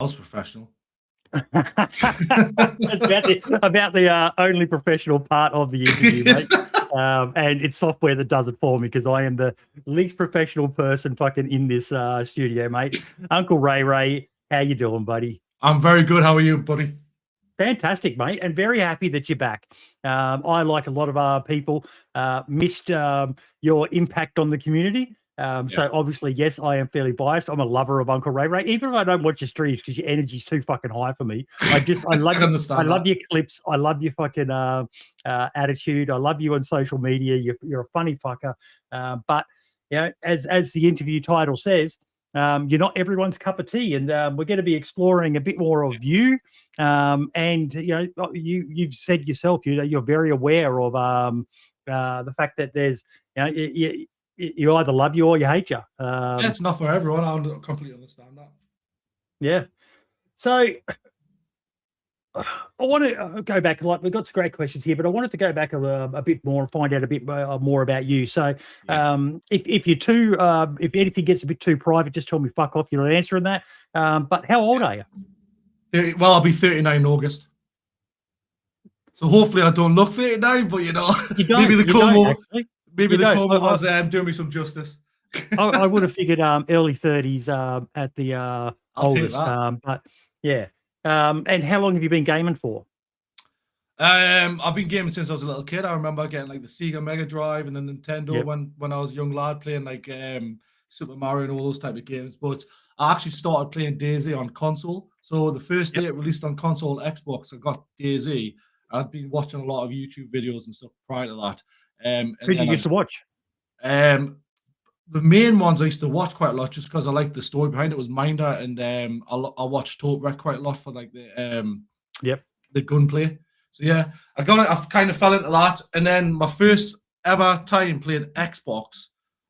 I was professional. That's about the only professional part of the interview, mate. And it's software that does it for me because I am the least professional person fucking in this studio, mate. Uncle Ray, how you doing, buddy? I'm very good. How are you, buddy? Fantastic, mate, and very happy that you're back. I, like a lot of people, missed your impact on the community. So obviously, yes, I am fairly biased. I'm a lover of UncleRayRay, even if I don't watch your streams because your energy's too fucking high for me. I love your clips. I love your fucking attitude. I love you on social media. You're a funny fucker. But you know, as the interview title says, you're not everyone's cup of tea, and we're going to be exploring a bit more of you. And you know, you've said yourself, you know, you're very aware of the fact that there's, you know, you either love you or you hate you. Yeah, it's not for everyone. I completely understand that. Yeah. So I want to go back. Like, we've got some great questions here, but I wanted to go back a bit more and find out a bit more about you. So if you're too, if anything gets a bit too private, just tell me fuck off. You're not answering that. But how old are you? Well, I'll be 39 in August. So hopefully I don't look 39, but you know, maybe the coma was doing me some justice. I would have figured early 30s at the oldest. But yeah. And how long have you been gaming for? I've been gaming since I was a little kid. I remember getting like the Sega Mega Drive and the Nintendo when I was a young lad, playing like Super Mario and all those type of games. But I actually started playing DayZ on console. So the first day it released on console and Xbox, I got DayZ. I'd been watching a lot of YouTube videos and stuff prior to that. Who did you used to watch? The main ones I used to watch quite a lot just because I liked the story behind it was Minder, and I watched Top Wreck quite a lot for like the gunplay. So yeah, I kind of fell into that, and then my first ever time playing Xbox,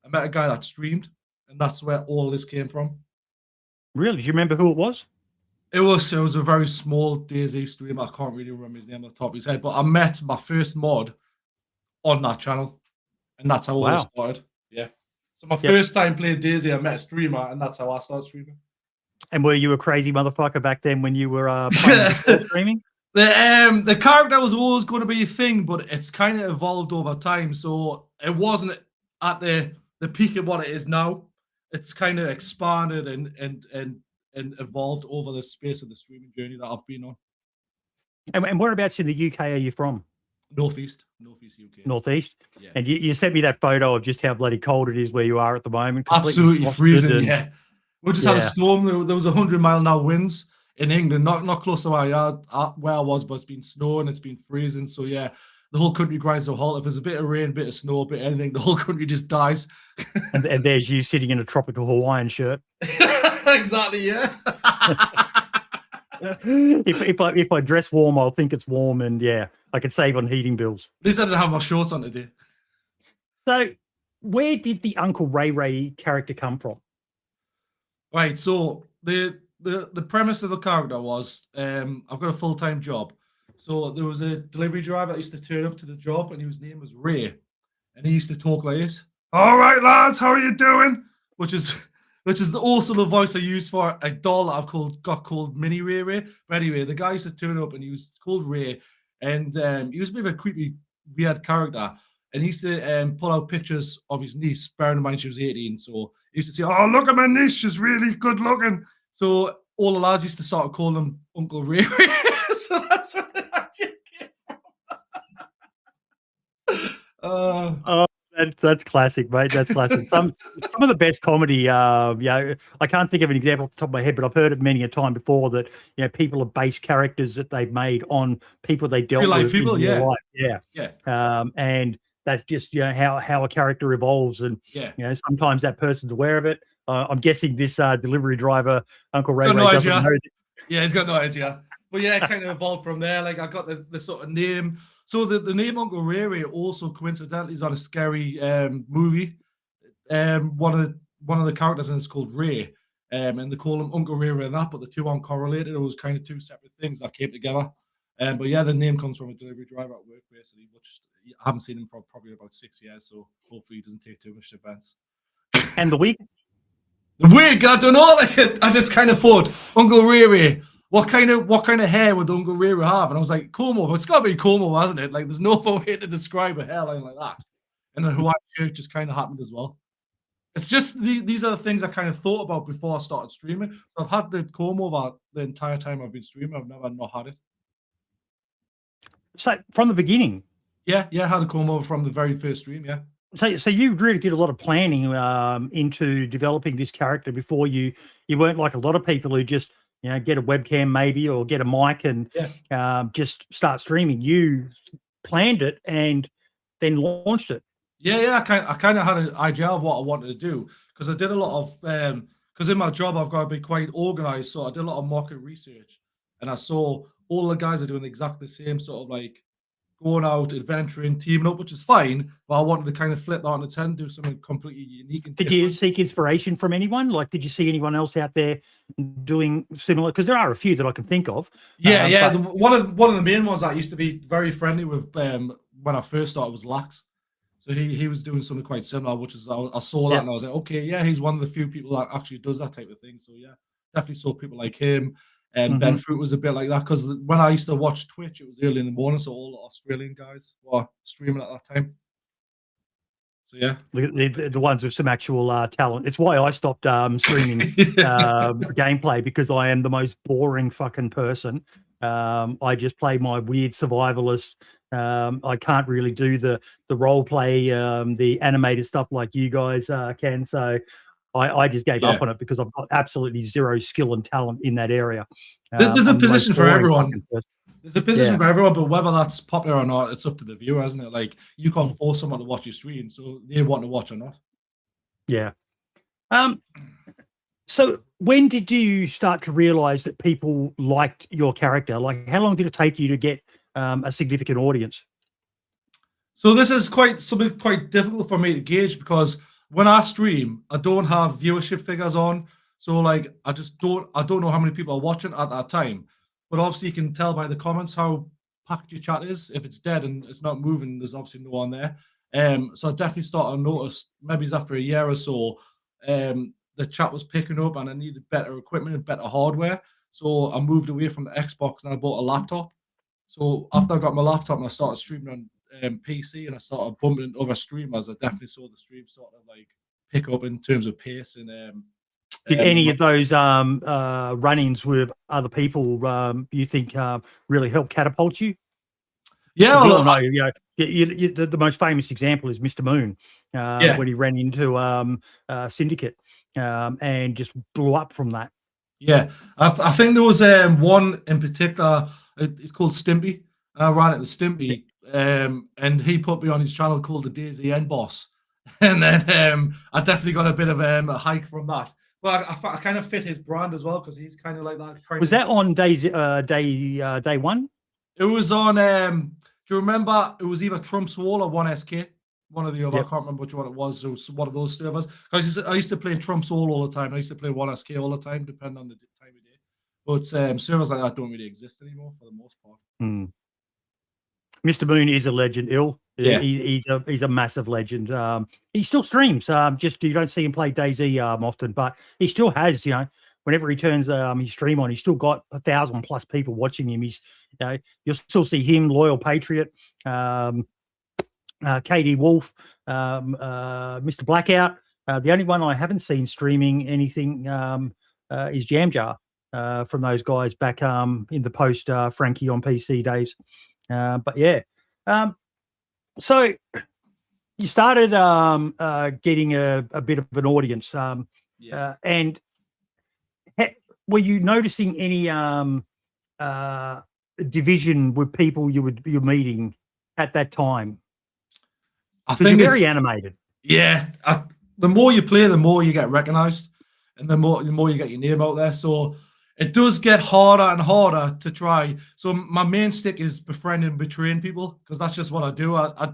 I met a guy that streamed, and that's where all this came from. Really? Do you remember who it was? It was a very small DayZ streamer. I can't really remember his name off the top of his head, but I met my first mod on that channel, and that's how all this started. Yeah. So my first time playing DayZ, I met a streamer, and that's how I started streaming. And were you a crazy motherfucker back then when you were streaming? The character was always going to be a thing, but it's kind of evolved over time. So it wasn't at the peak of what it is now. It's kind of expanded and evolved over the space of the streaming journey that I've been on. And whereabouts in the UK are you from? Northeast UK. Northeast? Yeah. And you sent me that photo of just how bloody cold it is where you are at the moment. Absolutely freezing, yeah. We just had a storm. There was 100-mile-an-hour winds in England, not close to where I was, but it's been snowing, it's been freezing. So yeah, the whole country grinds to a halt. If there's a bit of rain, bit of snow, bit of anything, the whole country just dies. and there's you sitting in a tropical Hawaiian shirt. Exactly, yeah. if I dress warm, I'll think it's warm, and yeah, I could save on heating bills. At least I didn't have my shorts on today. So, where did the UncleRayRay character come from? Right, so the premise of the character was I've got a full-time job. So there was a delivery driver that used to turn up to the job, and his name was Ray, and he used to talk like this. All right, lads, how are you doing? Which is also the voice I use for a doll that I've got called Mini Ray. But anyway, the guy used to turn up, and he was called Ray, and he was a bit of a creepy, weird character. And he used to pull out pictures of his niece, bearing in mind she was 18. So he used to say, "Oh, look at my niece, she's really good looking." So all the lads used to sort of call him Uncle Ray. So that's where they actually came from. That's classic, mate. That's classic. Some of the best comedy. I can't think of an example off the top of my head, but I've heard it many a time before that people have based characters that they've made on people they dealt with in real life. Yeah. And that's just how a character evolves, and sometimes that person's aware of it. I'm guessing this delivery driver, Uncle Ray, doesn't know that. Yeah, he's got no idea. But yeah, it kind of evolved from there. Like I got the sort of name. So the name UncleRayRay also coincidentally is on a scary movie. One of the characters in it's called Ray, and they call him UncleRayRay and that, but the two aren't correlated. It was kind of two separate things that came together. But yeah, the name comes from a delivery driver at work, basically, which I haven't seen him for probably about 6 years, so hopefully he doesn't take too much offense. And the wig? wig, I don't know. Like, I just kind of thought, UncleRayRay, what kind of hair would UncleRayRay have? And I was like, Como. It's got to be Como, hasn't it? Like, there's no other way to describe a hairline like that. And the Hawaiian shirt just kind of happened as well. It's just these are the things I kind of thought about before I started streaming. So I've had the comb over the entire time I've been streaming. I've never not had it. So from the beginning. Yeah, I had a comb over from the very first stream. Yeah. So you really did a lot of planning into developing this character before you weren't like a lot of people who just get a webcam maybe or get a mic and just start streaming. You planned it and then launched it. Yeah. I kind of had an idea of what I wanted to do because I did a lot of because in my job I've got to be quite organized. So I did a lot of market research and I saw all the guys are doing exactly the same sort of like going out, adventuring, teaming up, which is fine. But I wanted to kind of flip that on its head and do something completely unique. And did you seek inspiration from anyone? Like, did you see anyone else out there doing similar? Because there are a few that I can think of. Yeah. One of the main ones that I used to be very friendly with when I first started was Lax. So he was doing something quite similar, which is I saw that and I was like, okay, yeah, he's one of the few people that actually does that type of thing. So yeah, definitely saw people like him. And Ben Fruit was a bit like that because when I used to watch Twitch, it was early in the morning, so all the Australian guys were streaming at that time. So yeah, the ones with some actual talent. It's why I stopped streaming gameplay because I am the most boring fucking person. I just play my weird survivalist. I can't really do the role play, the animated stuff like you guys can. So I just gave up on it because I've got absolutely zero skill and talent in that area. There's a position for everyone. There's a position for everyone, but whether that's popular or not, it's up to the viewer, isn't it? Like you can't force someone to watch your stream, so they want to watch or not. Yeah. So when did you start to realize that people liked your character? Like, how long did it take you to get a significant audience? So this is something quite difficult for me to gauge because when I stream, I don't have viewership figures on. So like I don't know how many people are watching at that time. But obviously you can tell by the comments how packed your chat is. If it's dead and it's not moving, there's obviously no one there. So I definitely started to notice maybe it's after a year or so, the chat was picking up and I needed better equipment and better hardware. So I moved away from the Xbox and I bought a laptop. So after I got my laptop and I started streaming on PC and I started bumping into other streamers, I definitely saw the stream sort of like pick up in terms of pace and did any of those run-ins with other people you think really help catapult you? Yeah, well, no, the most famous example is Mr. Moon when he ran into Syndicate and just blew up from that. Yeah, I think there was one in particular. It's called Stimpy. I ran it to Stimpy, and he put me on his channel called the DayZ End Boss, and then I definitely got a bit of a hike from that. But I kind of fit his brand as well because he's kind of like that. Was that on day one? It was on. Do you remember? It was either Trump's Wall or 1SK. One of the other. I can't remember which one it was. So it was one of those servers. I used to play Trump's Wall all the time. I used to play 1SK all the time, depending on the time of day. But servers like that don't really exist anymore for the most part. Mr. Moon is a legend. Yeah, he's a massive legend. He still streams. Just you don't see him play DayZ often, but he still has. Whenever he turns his stream on, he's still got 1,000+ people watching him. He's, you'll still see him, Loyal Patriot, KD Wolf, Mr. Blackout. The only one I haven't seen streaming anything is Jam Jar from those guys back in the post Frankie on PC days. But yeah, so you started getting a bit of an audience, and were you noticing any division with people you're meeting at that time? I think you're very animated. Yeah, the more you play, the more you get recognized, and the more you get your name out there. So it does get harder and harder to try. So my main stick is befriending and betraying people because that's just what I do. I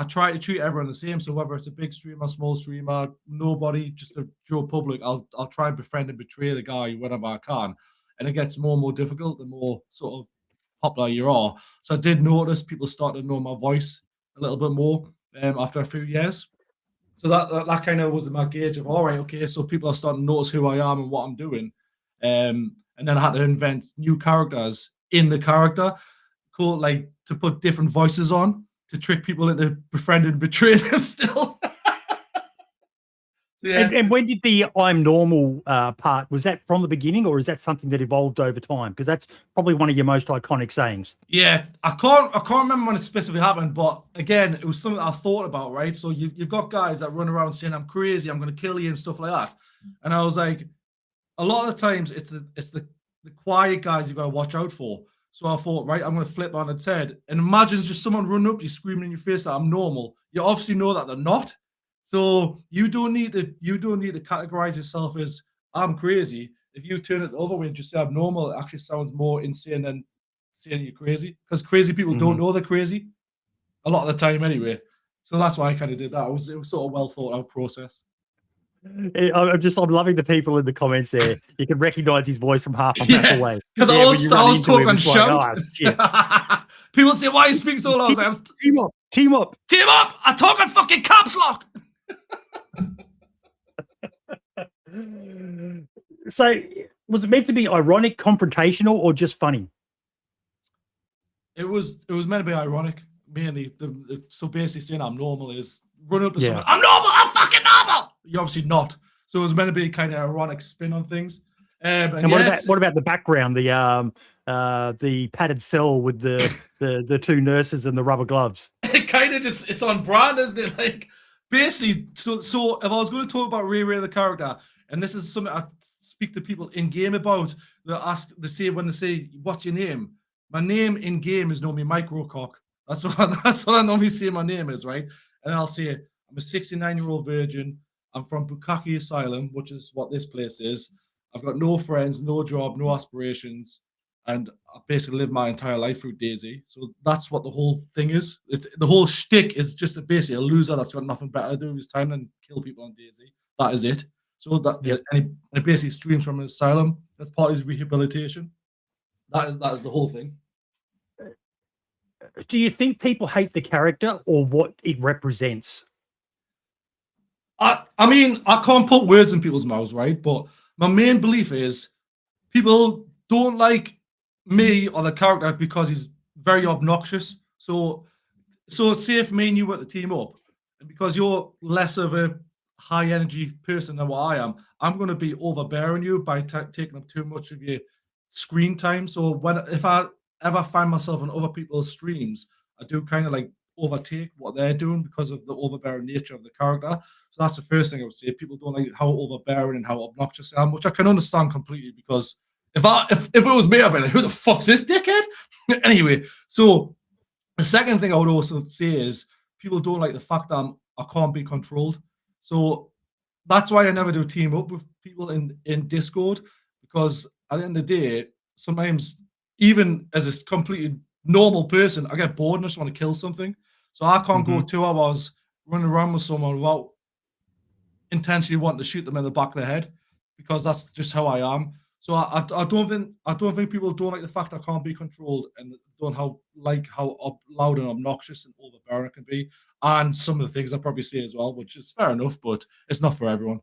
try to treat everyone the same. So whether it's a big streamer, small streamer, nobody, just a Joe Public, I'll try and befriend and betray the guy whenever I can. And it gets more and more difficult the more sort of popular you are. So I did notice people started to know my voice a little bit more after a few years. So that kind of was my gauge of, all right, okay, so people are starting to notice who I am and what I'm doing. And then I had to invent new characters in the character, cool, like to put different voices on to trick people into befriending and betraying them still. So, yeah. And when did the I'm normal part, was that from the beginning, or is that something that evolved over time? Because that's probably one of your most iconic sayings. Yeah, I can't remember when it specifically happened, but again, it was something that I thought about, right? So you've got guys that run around saying I'm crazy, I'm going to kill you and stuff like that, and I was like, a lot of the times it's the quiet guys you've got to watch out for. So I thought, right, I'm going to flip on its head, and imagine just someone running up to you screaming in your face that I'm normal. You obviously know that they're not. So you don't need to categorize yourself as I'm crazy. If you turn it the other way and just say I'm normal, it actually sounds more insane than saying you're crazy. Because crazy people don't know they're crazy a lot of the time anyway. So that's why I kind of did that. It was sort of well thought out process. I'm loving the people in the comments there. You can recognize his voice from half a map away. Because I was talking and shout. People say, why you speak so loud? Team up. I talk in fucking caps lock. So was it meant to be ironic, confrontational, or just funny? It was meant to be ironic, mainly. So basically saying I'm normal is run up to someone, I'm normal, I'm fucking normal. You're obviously not. So it was meant to be kind of ironic spin on things. And what about the background, the padded cell with the two nurses and the rubber gloves? It kind of just, it's on brand, isn't it? Like basically, so if I was going to talk about Ray the character, and this is something I speak to people in game about, they say, what's your name? My name in game is normally Microcock. That's what I normally say my name is, right? And I'll say I'm a 69-year-old virgin. I'm from Bukaki Asylum, which is what this place is. I've got no friends, no job, no aspirations, and I basically lived my entire life through DayZ. So that's what the whole thing is. The whole shtick is just basically a loser that's got nothing better to do with his time than kill people on DayZ. That is it. So and he basically streams from an asylum. That's part of his rehabilitation. That is the whole thing. Do you think people hate the character or what it represents? I mean, I can't put words in people's mouths, right? But my main belief is people don't like me or the character because he's very obnoxious. So say if me and you were to team up, and because you're less of a high energy person than what I am, I'm going to be overbearing you by taking up too much of your screen time. So if I ever find myself on other people's streams, I do kind of like overtake what they're doing because of the overbearing nature of the character. So that's the first thing I would say. People don't like how overbearing and how obnoxious I am, which I can understand completely, because if it was me, I'd be like, who the fuck's this dickhead? Anyway, so the second thing I would also say is people don't like the fact that I can't be controlled. So that's why I never do team up with people in Discord, because at the end of the day, sometimes even as a completely normal person, I get bored and I just want to kill something. So I can't go 2 hours running around with someone without intentionally wanting to shoot them in the back of the head, because that's just how I am. So I don't think people don't like the fact I can't be controlled, and don't like how loud and obnoxious and overbearing it can be, and some of the things I probably say as well, which is fair enough, but it's not for everyone.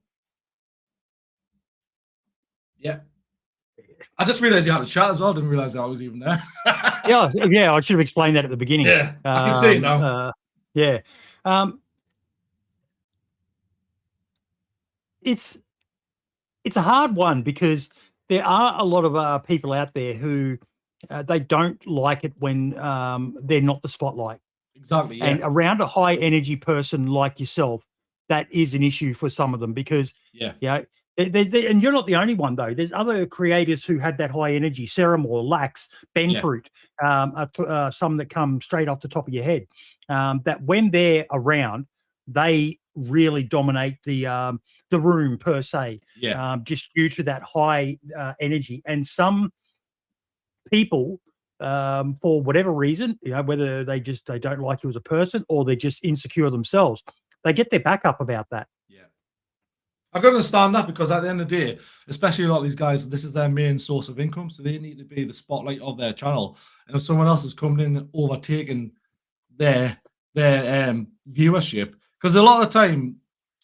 Yeah. I just realized you had a chat as well. Didn't realize I was even there. yeah. I should have explained that at the beginning. Yeah, I can see it now. Yeah. It's a hard one, because there are a lot of people out there who they don't like it when they're not the spotlight. Exactly. Yeah. And around a high energy person like yourself, that is an issue for some of them, because and you're not the only one, though. There's other creators who had that high energy. Ceramore, Lax, Benfruit, some that come straight off the top of your head. That when they're around, they really dominate the room per se. Yeah. Just due to that high energy. And some people, for whatever reason, whether they don't like you as a person or they're just insecure themselves, they get their back up about that. Yeah. I can understand that, because at the end of the day, especially a lot of these guys, this is their main source of income, so they need to be the spotlight of their channel. And if someone else is coming in and overtaking their viewership, because a lot of the time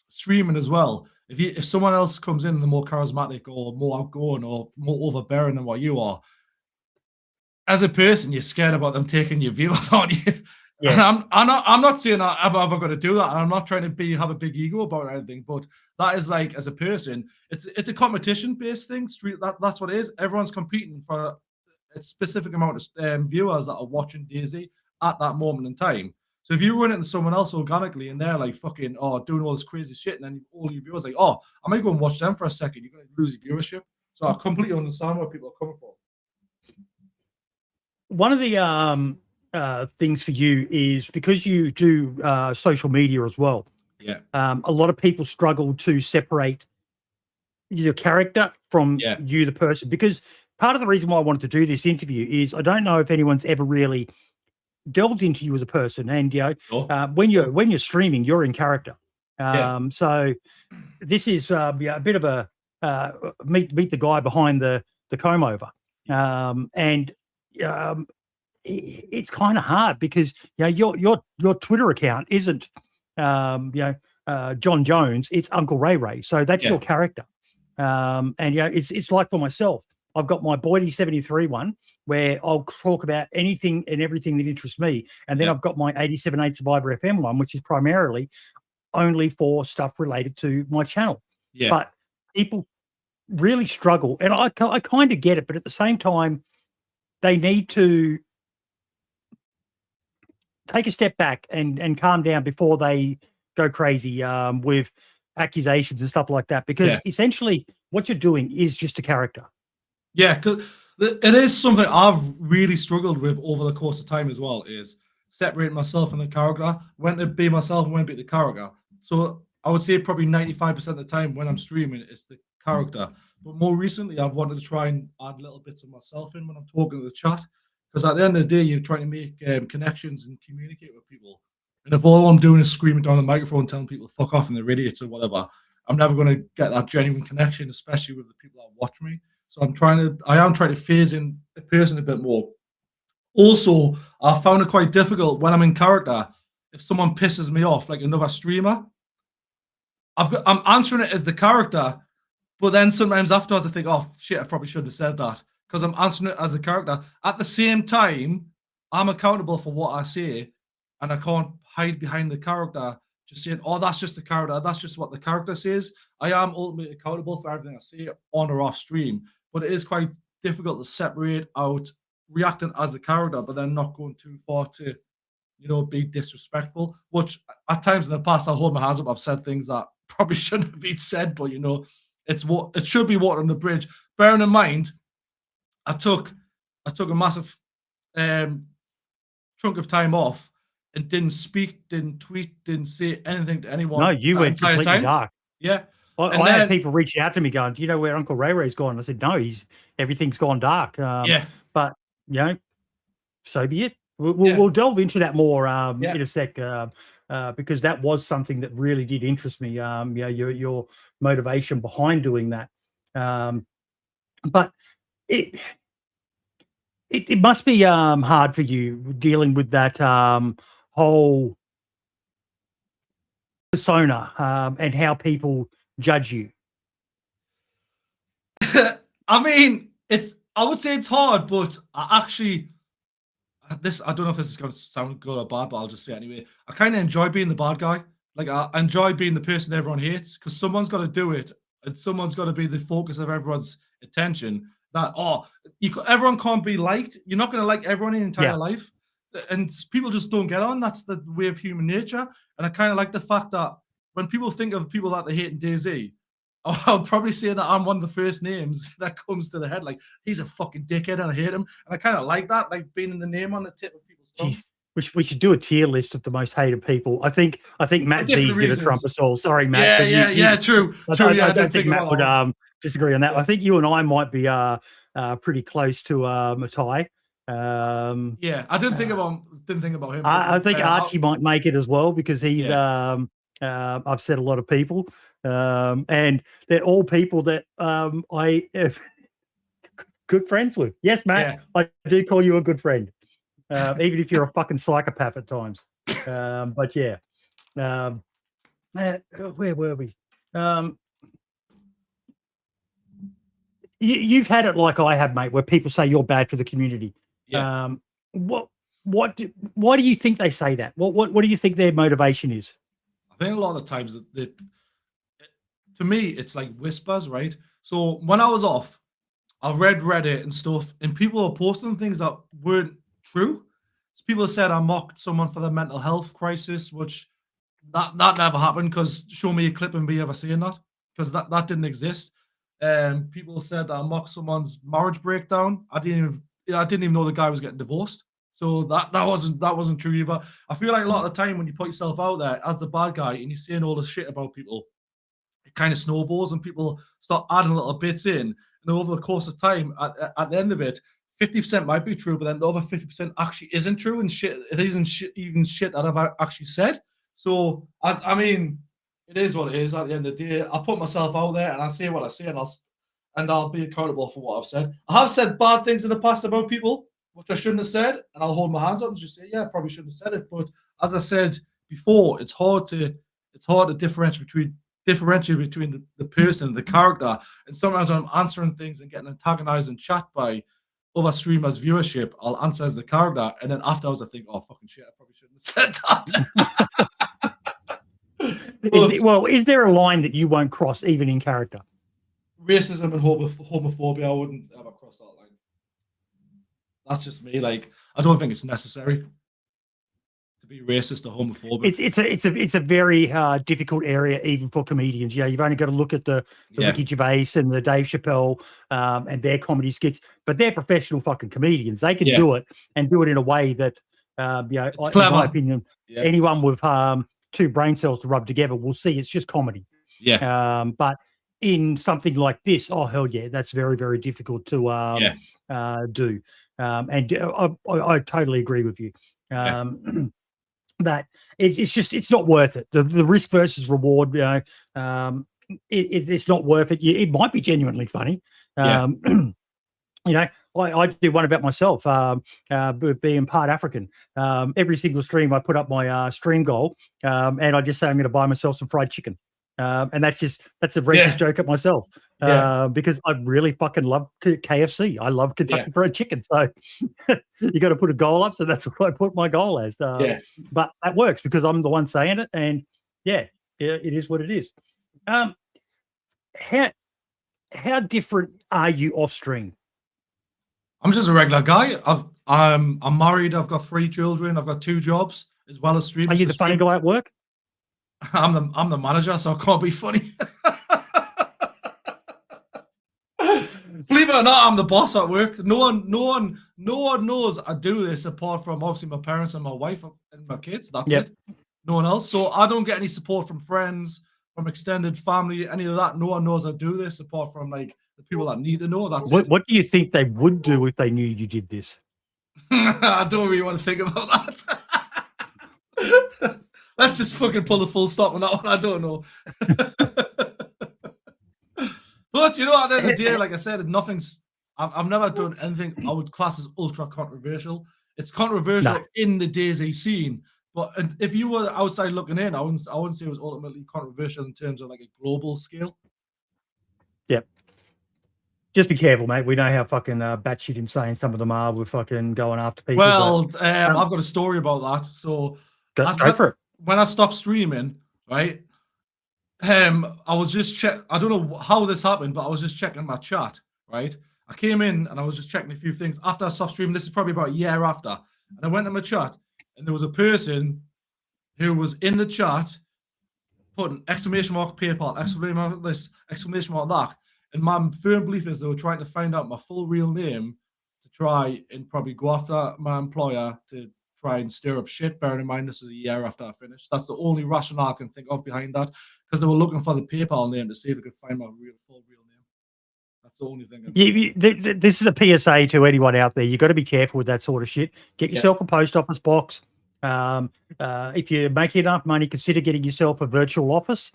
streaming as well. If someone else comes in and they're more charismatic or more outgoing or more overbearing than what you are, as a person, you're scared about them taking your viewers, aren't you? Yes. And I'm not saying I'm ever going to do that, and I'm not trying to have a big ego about anything. But that is like, as a person, it's a competition based thing. That's what it is. Everyone's competing for a specific amount of viewers that are watching DayZ at that moment in time. So if you run into someone else organically and they're like fucking doing all this crazy shit, and then all your viewers like, I might go and watch them for a second, you're going to lose your viewership. So I completely understand where people are coming from. One of the things for you is because you do social media as well. Yeah. A lot of people struggle to separate your character from you, the person, because part of the reason why I wanted to do this interview is I don't know if anyone's ever really delved into you as a person. And when you're streaming, you're in character. So this is a bit of a meet the guy behind the comb over, and it's kind of hard because your Twitter account isn't John Jones, it's UncleRayRay, so that's your character. And it's like for myself, I've got my Boydie 73 one where I'll talk about anything and everything that interests me, and then I've got my 87.8 Survivor FM one, which is primarily only for stuff related to my channel. But people really struggle, and I kind of get it, but at the same time, they need to take a step back and calm down before they go crazy with accusations and stuff like that, because essentially what you're doing is just a character. Yeah, because it is something I've really struggled with over the course of time as well, is separating myself and the character, when to be myself and when to be the character. So I would say probably 95% of the time when I'm streaming, it's the character. But more recently, I've wanted to try and add little bits of myself in when I'm talking to the chat, because at the end of the day, you're trying to make connections and communicate with people. And if all I'm doing is screaming down the microphone, telling people fuck off and they're idiots or whatever, I'm never going to get that genuine connection, especially with the people that watch me. So I am trying to phase in a person a bit more. Also, I found it quite difficult when I'm in character. If someone pisses me off, like another streamer, I'm answering it as the character, but then sometimes afterwards I think, oh shit, I probably should have said that, because I'm answering it as a character. At the same time, I'm accountable for what I say, and I can't hide behind the character, just saying, oh, that's just the character. That's just what the character says. I am ultimately accountable for everything I say on or off stream, but it is quite difficult to separate out reacting as the character, but then not going too far to, be disrespectful, which at times in the past I'll hold my hands up. I've said things that probably shouldn't have been said, but it should be water on the bridge. Bearing in mind, I took a massive chunk of time off and didn't speak, didn't tweet, didn't say anything to anyone. No, you went completely dark. Yeah. I had people reaching out to me going, do you know where UncleRayRay's gone? I said, no, everything's gone dark. But, so be it. We'll delve into that more in a sec, because that was something that really did interest me, your motivation behind doing that. But it must be hard for you dealing with that whole persona and how people judge you. I mean, I would say it's hard, but I don't know if this is going to sound good or bad, but I'll just say it anyway. I kind of enjoy being the bad guy. Like, I enjoy being the person everyone hates, because someone's got to do it, and someone's got to be the focus of everyone's attention. That everyone can't be liked. You're not going to like everyone in your entire life, and people just don't get on. That's the way of human nature. And I kind of like the fact that when people think of people that they hate in DayZ, I'll probably say that I'm one of the first names that comes to the head. Like, he's a fucking dickhead and I hate him. And I kind of like that, like being in the name on the tip of people's tongue. We should do a tier list of the most hated people. I think Matt Z's going to trump us all. Sorry, Matt. True. I don't think Matt would disagree on that. I think you and I might be pretty close to Matai. I didn't think about him. I think Archie might make it as well, because he's upset a lot of people, and they're all people that I have good friends with. Yes, Matt, I do call you a good friend, even if you're a fucking psychopath at times. But Where were we? You've had it like I have, mate, where people say you're bad for the community. Yeah. Why do you think they say that? What do you think their motivation is? I think a lot of the times to me, it's like whispers, right? So when I was off, I read Reddit and stuff, and people were posting things that weren't true. So people said I mocked someone for their mental health crisis, which that never happened. Because show me a clip of me ever saying that, because that didn't exist. People said that I mocked someone's marriage breakdown. I didn't even know the guy was getting divorced. So that wasn't true either. I feel like a lot of the time when you put yourself out there as the bad guy and you're saying all this shit about people, it kind of snowballs and people start adding little bits in. And over the course of time, at the end of it, 50% might be true, but then the other 50% actually isn't true, and shit, it isn't even shit that I've actually said. So I mean, it is what it is. At the end of the day, I put myself out there and I say what I say, and I'll be accountable for what I've said. I have said bad things in the past about people, which I shouldn't have said, and I'll hold my hands up and just say, yeah, I probably shouldn't have said it. But as I said before, it's hard to differentiate between the person, the character. And sometimes when I'm answering things and getting antagonized in chat by other streamers' viewership, I'll answer as the character, and then afterwards I think, oh fucking shit, I probably shouldn't have said that. Well, is there a line that you won't cross even in character? Racism and homophobia, I wouldn't ever cross that line. That's just me. Like, I don't think it's necessary to be racist or homophobic. It's a very difficult area even for comedians. Yeah, you've only got to look at the Ricky Gervais and the Dave Chappelle and their comedy skits, but they're professional fucking comedians. They can do it and do it in a way that in my opinion, anyone with two brain cells to rub together will see it's just comedy. Yeah. But in something like this, oh hell yeah, that's very, very difficult to do. And I totally agree with you. That it's not worth it. The risk versus reward, it's not worth it. It might be genuinely funny. You know, I do one about myself, being part African. Every single stream I put up my stream goal, and I just say I'm going to buy myself some fried chicken. And that's a racist joke at myself, because I really fucking love KFC. I love Kentucky Fried Chicken. So you got to put a goal up. So that's what I put my goal as. But that works because I'm the one saying it, and it is what it is. How different are you off stream? I'm just a regular guy. I'm married. I've got 3 children. I've got 2 jobs as well as streaming. Are you the funny guy at work? I'm the manager, so I can't be funny. Believe it or not, I'm the boss at work. No one knows I do this apart from obviously my parents and my wife and my kids. That's it. No one else. So I don't get any support from friends, from extended family, any of that. No one knows I do this apart from like the people that need to know. That's it. What do you think they would do if they knew you did this? I don't really want to think about that. Let's just fucking pull the full stop on that one. I don't know. But you know, at the end of the day, like I said, I've never done anything I would class as ultra controversial. It's controversial in the DayZ scene, but if you were outside looking in, I wouldn't say it was ultimately controversial in terms of like a global scale. Yep. Just be careful, mate. We know how fucking batshit insane some of them are with fucking going after people. Well, I've got a story about that. So go for it. When I stopped streaming, right? I was just I don't know how this happened, but I was just checking my chat, right? I came in and I was just checking a few things after I stopped streaming. This is probably about a year after, and I went to my chat, and there was a person who was in the chat putting exclamation mark PayPal, exclamation mark this, exclamation mark that, and my firm belief is they were trying to find out my full real name to try and probably go after my employer to try and stir up shit, bearing in mind this was a year after I finished. That's the only rationale I can think of behind that, because they were looking for the PayPal name to see if they could find my full real name. That's the only thing. This is a PSA to anyone out there. You got to be careful with that sort of shit. Get yourself a post office box. If you're making enough money, consider getting yourself a virtual office,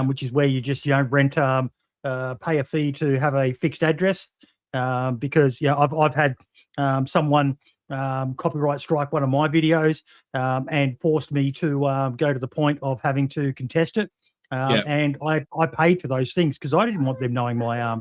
which is where you just rent, pay a fee to have a fixed address. Because I've had someone copyright strike one of my videos and forced me to go to the point of having to contest it. And I paid for those things because I didn't want them knowing my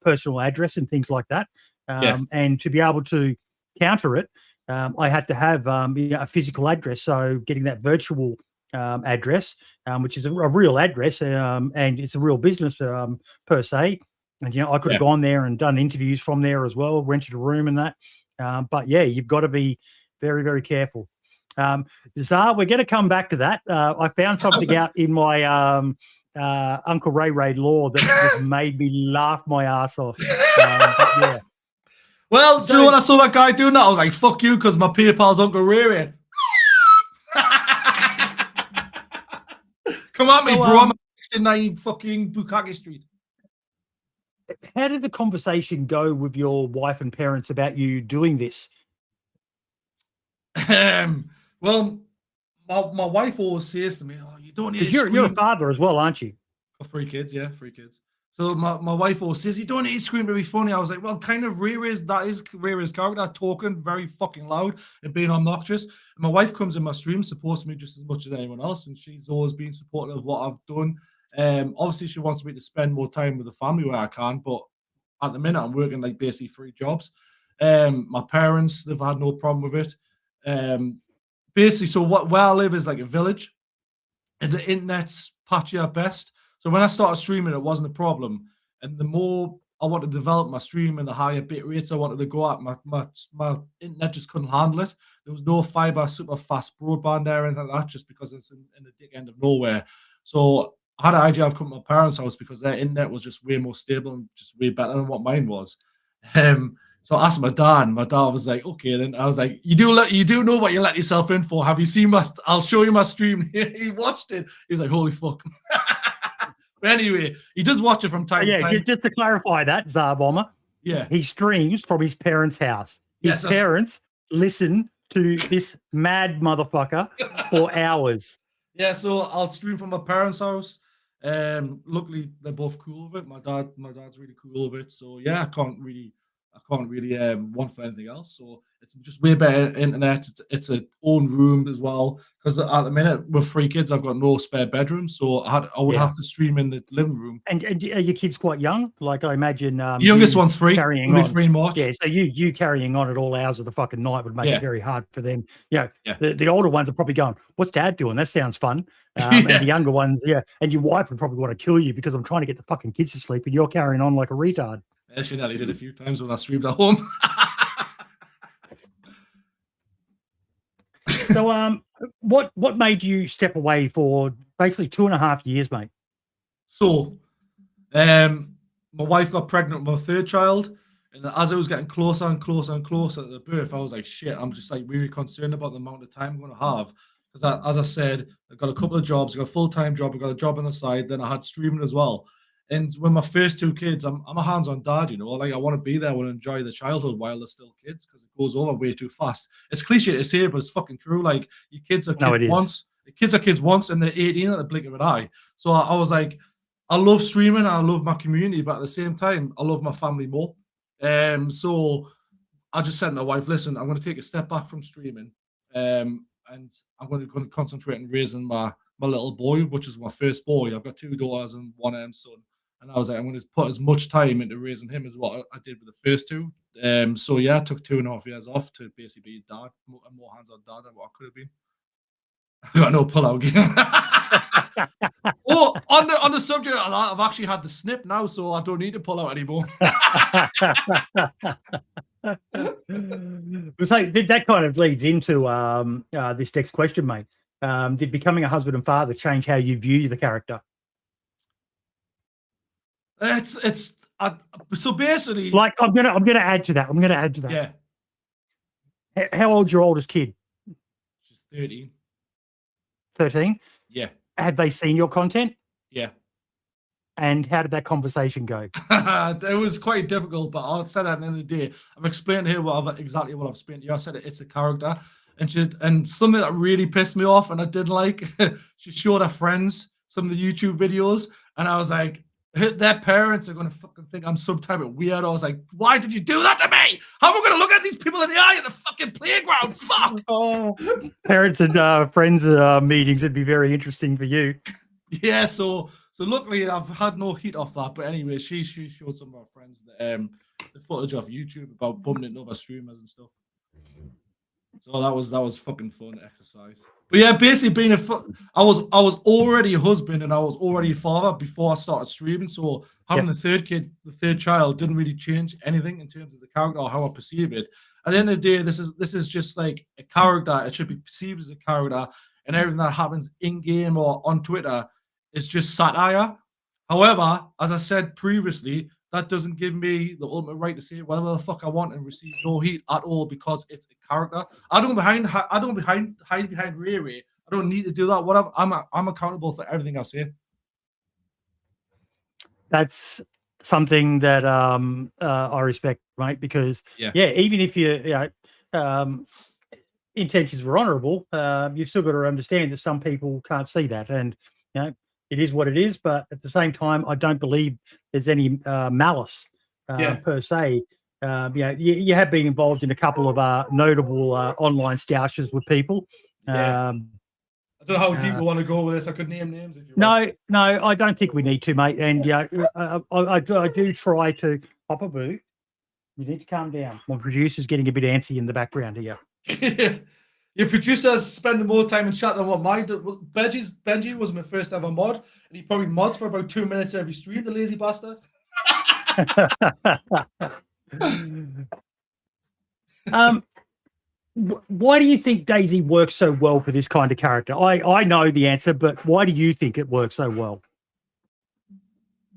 personal address and things like that. And to be able to counter it, I had to have a physical address. So getting that virtual address, which is a real address, and it's a real business per se. And, I could have gone there and done interviews from there as well, rented a room and that. But yeah, you've got to be very, very careful. Zar, we're going to come back to that. I found something out in my UncleRayRay law that just made me laugh my ass off. Yeah. Well, do you know when I saw that guy doing that? I was like, fuck you, because my PayPal's UncleRayRay. Come on, me, bro. I'm at 69 fucking Bukaki Street. How did the conversation go with your wife and parents about you doing this? Well, my wife always says to me, "Oh, you don't need to scream." You're a father as well, aren't you? Got 3 kids, yeah, 3 kids. So my wife always says, "You don't need to scream to be funny." I was like, "Well, kind of that is Ray's character, talking very fucking loud and being obnoxious." And my wife comes in my stream, supports me just as much as anyone else, and she's always been supportive of what I've done. Obviously, she wants me to spend more time with the family where I can, but at the minute, I'm working like basically 3 jobs. My parents, they've had no problem with it. Basically, so where I live is like a village, and the internet's patchy at best. So when I started streaming, it wasn't a problem. And the more I wanted to develop my stream and the higher bit rates I wanted to go at, my internet just couldn't handle it. There was no fiber, super fast broadband there or anything like that, just because it's in the dick end of nowhere. So I had an idea of coming to my parents' house because their internet was just way more stable and just way better than what mine was. So I asked my dad, and my dad was like, "Okay." Then I was like, "You do know what you let yourself in for? Have you seen my? I'll show you my stream." He watched it. He was like, "Holy fuck!" But anyway, he does watch it from time to time. Just to clarify that, Zar Bomber. Yeah, he streams from his parents' house. His parents listen to this mad motherfucker for hours. Yeah, so I'll stream from my parents' house. Luckily, they're both cool with it. My dad's really cool with it. So yeah, I can't really want for anything else. So it's just way better internet. It's an own room as well, because at the minute with 3 kids, I've got no spare bedroom, so I would have to stream in the living room. And are your kids quite young? Like I imagine the youngest one's 3, carrying on. 3 in March. Yeah, so you carrying on at all hours of the fucking night would make it very hard for them. The older ones are probably going, "What's Dad doing? That sounds fun." And the younger ones, and your wife would probably want to kill you because I'm trying to get the fucking kids to sleep and you're carrying on like a retard. She nearly did a few times when I streamed at home. So, what made you step away for basically 2.5 years, mate? So, my wife got pregnant with my 3rd child, and as it was getting closer and closer and closer to the birth, I was like, "Shit!" I'm just like really concerned about the amount of time I'm going to have. Because as I said, I got a couple of jobs. I got a full-time job. I got a job on the side. Then I had streaming as well. And when my first 2 kids, I'm a hands-on dad, like I want to be there, I want to enjoy the childhood while they're still kids, because it goes over way too fast. It's cliche to say, but it's fucking true. Like, your kids are kids once. The kids are kids once, and they're 18 at the blink of an eye. So I was like, I love streaming, and I love my community, but at the same time, I love my family more. So I just said to my wife, "Listen, I'm going to take a step back from streaming, and I'm going to concentrate on raising my little boy, which is my first boy. I've got 2 daughters and 1 son." And I was like, I'm going to put as much time into raising him as what I did with the first 2. So yeah, I took 2.5 years off to basically be a dad, a more hands-on dad than what I could have been. I got no pull-out game. Oh, on the subject of that, I've actually had the snip now, so I don't need to pull out anymore. So that kind of leads into this next question, mate. Did becoming a husband and father change how you view the character? So basically, like I'm gonna add to that. Yeah. How old's your oldest kid? She's 13. 13? Yeah. Have they seen your content? Yeah. And how did that conversation go? It was quite difficult, but I'll say that at the end of the day. I've explained here exactly what I've explained to you. I said it's a character. And something that really pissed me off and I didn't like, she showed her friends some of the YouTube videos, and I was like, their parents are going to fucking think I'm some type of weirdo. I was like, why did you do that to me? How am I going to look at these people in the eye at the fucking playground? Fuck. Oh, parents and friends meetings would be very interesting for you. Yeah, so luckily I've had no heat off that. But anyway, she showed some of our friends the footage off YouTube about bumping into other streamers and stuff. So that was fucking fun exercise. But yeah, basically being I was already a husband and I was already a father before I started streaming. So having the third child didn't really change anything in terms of the character or how I perceive it. At the end of the day, this is just like a character. It should be perceived as a character, and everything that happens in game or on Twitter is just satire. However, as I said previously, that doesn't give me the ultimate right to say whatever the fuck I want and receive no heat at all because it's a character. I don't hide behind Ray. I don't need to do that. Whatever. I'm accountable for everything I say. That's something that I respect, mate. Because even if intentions were honourable, you've still got to understand that some people can't see that, and it is what it is. But at the same time, I don't believe there's any malice per se. You have been involved in a couple of notable online stoushes with people. I don't know how deep we want to go with this. I could name names if you want. No, I don't think we need to, mate. And I do try to pop a boo. You need to calm down. My producer's getting a bit antsy in the background here. Your producer's spending more time in chat than what mine did. Benji was my first ever mod, and he probably mods for about 2 minutes every stream, the lazy bastard. Why do you think DayZ works so well for this kind of character? I know the answer, but why do you think it works so well?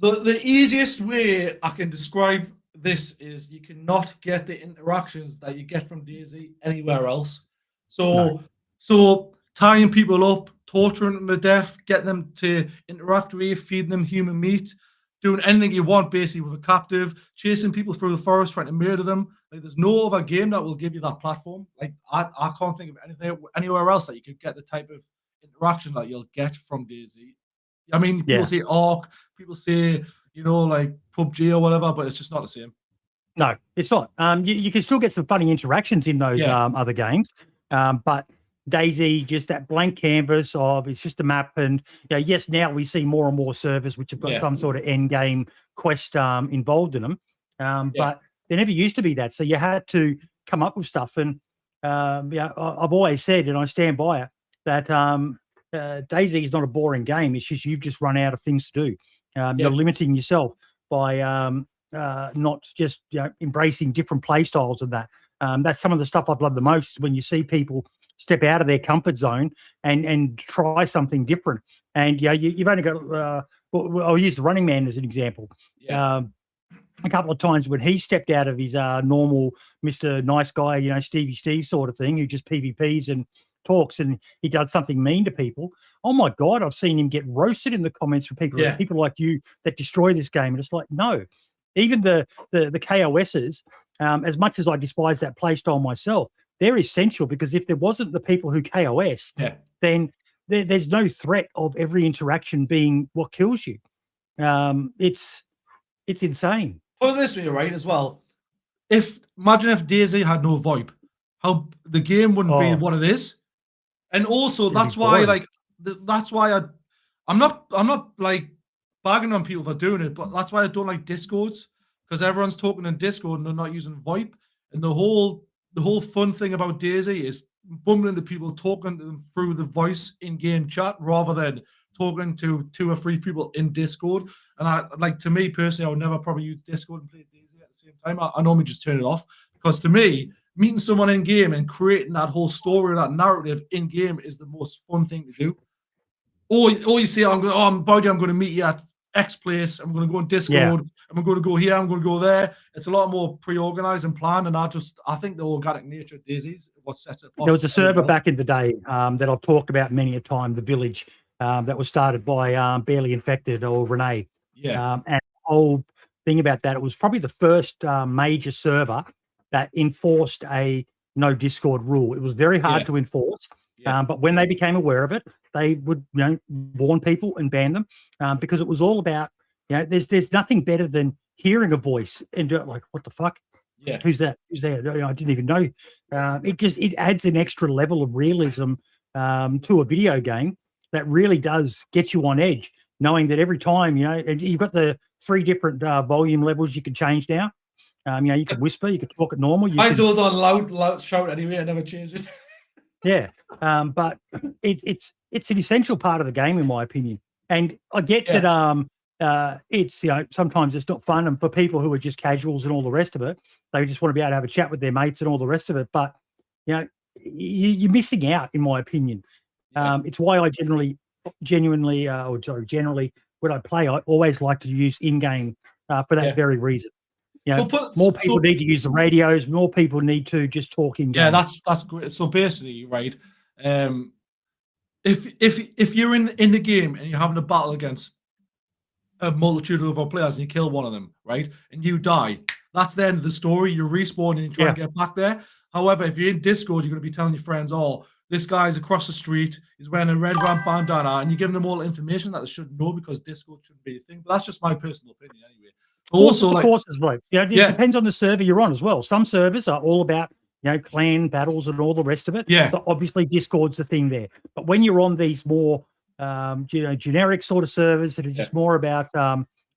The easiest way I can describe this is you cannot get the interactions that you get from DayZ anywhere else. So tying people up, torturing them to death, getting them to interact with you, feeding them human meat, doing anything you want basically with a captive, chasing people through the forest, trying to murder them. Like there's no other game that will give you that platform. Like I can't think of anything anywhere else that you could get the type of interaction that you'll get from DayZ. I mean, people say Ark, people say, like PUBG or whatever, but it's just not the same. No, it's not. You can still get some funny interactions in those other games. But DayZ, just that blank canvas of it's just a map, and yes, now we see more and more servers which have got some sort of end game quest involved in them. But there never used to be that, so you had to come up with stuff. And I've always said, and I stand by it, that DayZ is not a boring game. It's just you've just run out of things to do. You're limiting yourself by not just embracing different play styles and that. That's some of the stuff I've loved the most, when you see people step out of their comfort zone and try something different. And you've only got I'll use the Running Man as an example. A couple of times when he stepped out of his normal Mr. Nice Guy, Stevie Steve sort of thing, who just PvPs and talks, and he does something mean to people. Oh my God, I've seen him get roasted in the comments from people like you that destroy this game. And it's like, no, even the KOSs, as much as I despise that play style myself, they're essential, because if there wasn't the people who KOS, then there's no threat of every interaction being what kills you. It's insane. Put it this way, right, as well. Imagine if DayZ had no VoIP, how the game wouldn't be what it is. And also that's why I'm not like bagging on people for doing it, but that's why I don't like Discords, because everyone's talking in Discord and they're not using VoIP. And the whole fun thing about DayZ is bumping into people, talking to them through the voice in-game chat rather than talking to 2 or 3 people in Discord. And to me personally, I would never probably use Discord and play DayZ at the same time. I normally just turn it off, because to me, meeting someone in game and creating that whole story, that narrative in game, is the most fun thing to do. Or you say, I'm going to meet you at X place. I'm going to go on Discord. I'm going to go here. I'm going to go there. It's a lot more pre-organized and planned. And I think the organic nature of DayZ is what sets it apart. There was a server back in the day that I've talked about many a time, the Village, that was started by Barely Infected or Renee. And the whole thing about that, it was probably the first major server that enforced a no Discord rule. It was very hard to enforce, but when they became aware of it, they would warn people and ban them, because it was all about there's nothing better than hearing a voice and like, what the fuck? Yeah. Who's that? Who's there? I didn't even know. It adds an extra level of realism to a video game that really does get you on edge, knowing that every time, and you've got the 3 different volume levels you can change now. You can whisper, you can talk at normal. Mine's always on loud shout anyway. I never change it. Yeah, but it's an essential part of the game, in my opinion. And I get that it's sometimes it's not fun, and for people who are just casuals and all the rest of it, they just want to be able to have a chat with their mates and all the rest of it. But you're missing out, in my opinion. It's why I generally when I play, I always like to use in-game for that very reason. More people need to use the radios. More people need to just talk in game. Yeah, that's great. So basically, right, if you're in the game and you're having a battle against a multitude of other players and you kill one of them, right, and you die, that's the end of the story. You respawn and you try and get back there. However, if you're in Discord, you're going to be telling your friends, "Oh, this guy's across the street. He's wearing a red ramp bandana," and you're giving them all information that they shouldn't know because Discord shouldn't be a thing. But that's just my personal opinion, anyway. Also, of course, as well. It depends on the server you're on as well. Some servers are all about clan battles and all the rest of it. Yeah. So obviously, Discord's the thing there. But when you're on these more generic sort of servers that are just more about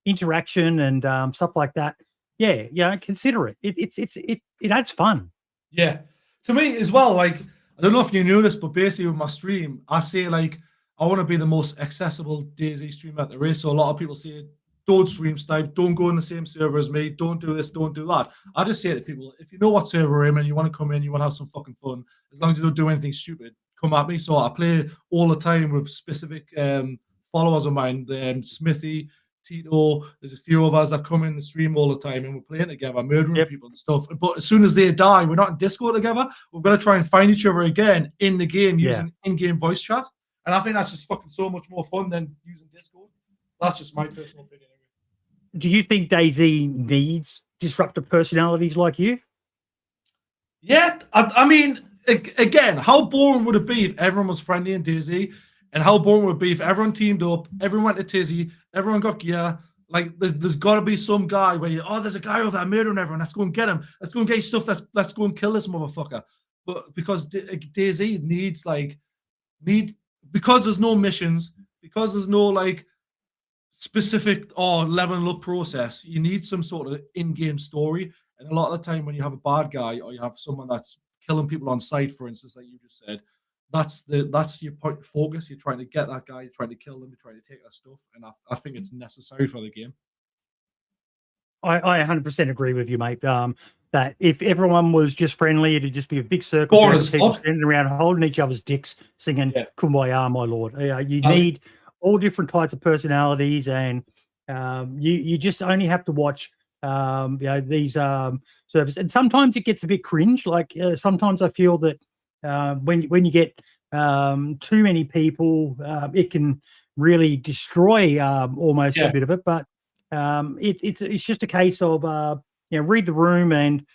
interaction and stuff like that, consider it. It adds fun. Yeah, to me as well. Like, I don't know if you knew this, but basically with my stream, I say like I want to be the most accessible DayZ streamer there is. So a lot of people say, "Don't stream snipe, don't go in the same server as me, don't do this, don't do that." I just say to people, if you know what server I'm in, you want to come in, you want to have some fucking fun, as long as you don't do anything stupid, come at me. So I play all the time with specific followers of mine, Smithy, Tito. There's a few of us that come in the stream all the time and we're playing together, murdering people and stuff. But as soon as they die, we're not in Discord together. We've got to try and find each other again in the game using in-game voice chat. And I think that's just fucking so much more fun than using Discord. That's just my personal opinion. Do you think DayZ needs disruptive personalities like you? Yeah, I mean, again, how boring would it be if everyone was friendly in DayZ? And how boring would it be if everyone teamed up, everyone went to Tizzy, everyone got gear? Like, there's got to be some guy where there's a guy over there murdering everyone. Let's go and get him. Let's go and get his stuff. Let's go and kill this motherfucker. But because DayZ because there's no missions, because there's no like specific level up process, you need some sort of in-game story. And a lot of the time when you have a bad guy or you have someone that's killing people on sight, for instance, like you just said, that's your point of focus. You're trying to get that guy, you're trying to kill them, you're trying to take their stuff, and I think it's necessary for the game. I 100% agree with you, mate. That if everyone was just friendly, it'd just be a big circle of people standing around holding each other's dicks, singing "Kumbaya, my lord." You need all different types of personalities, and you just only have to watch these servers. And sometimes it gets a bit cringe. Like sometimes I feel that when you get too many people, it can really destroy almost a bit of it. But it's just a case of read the room, and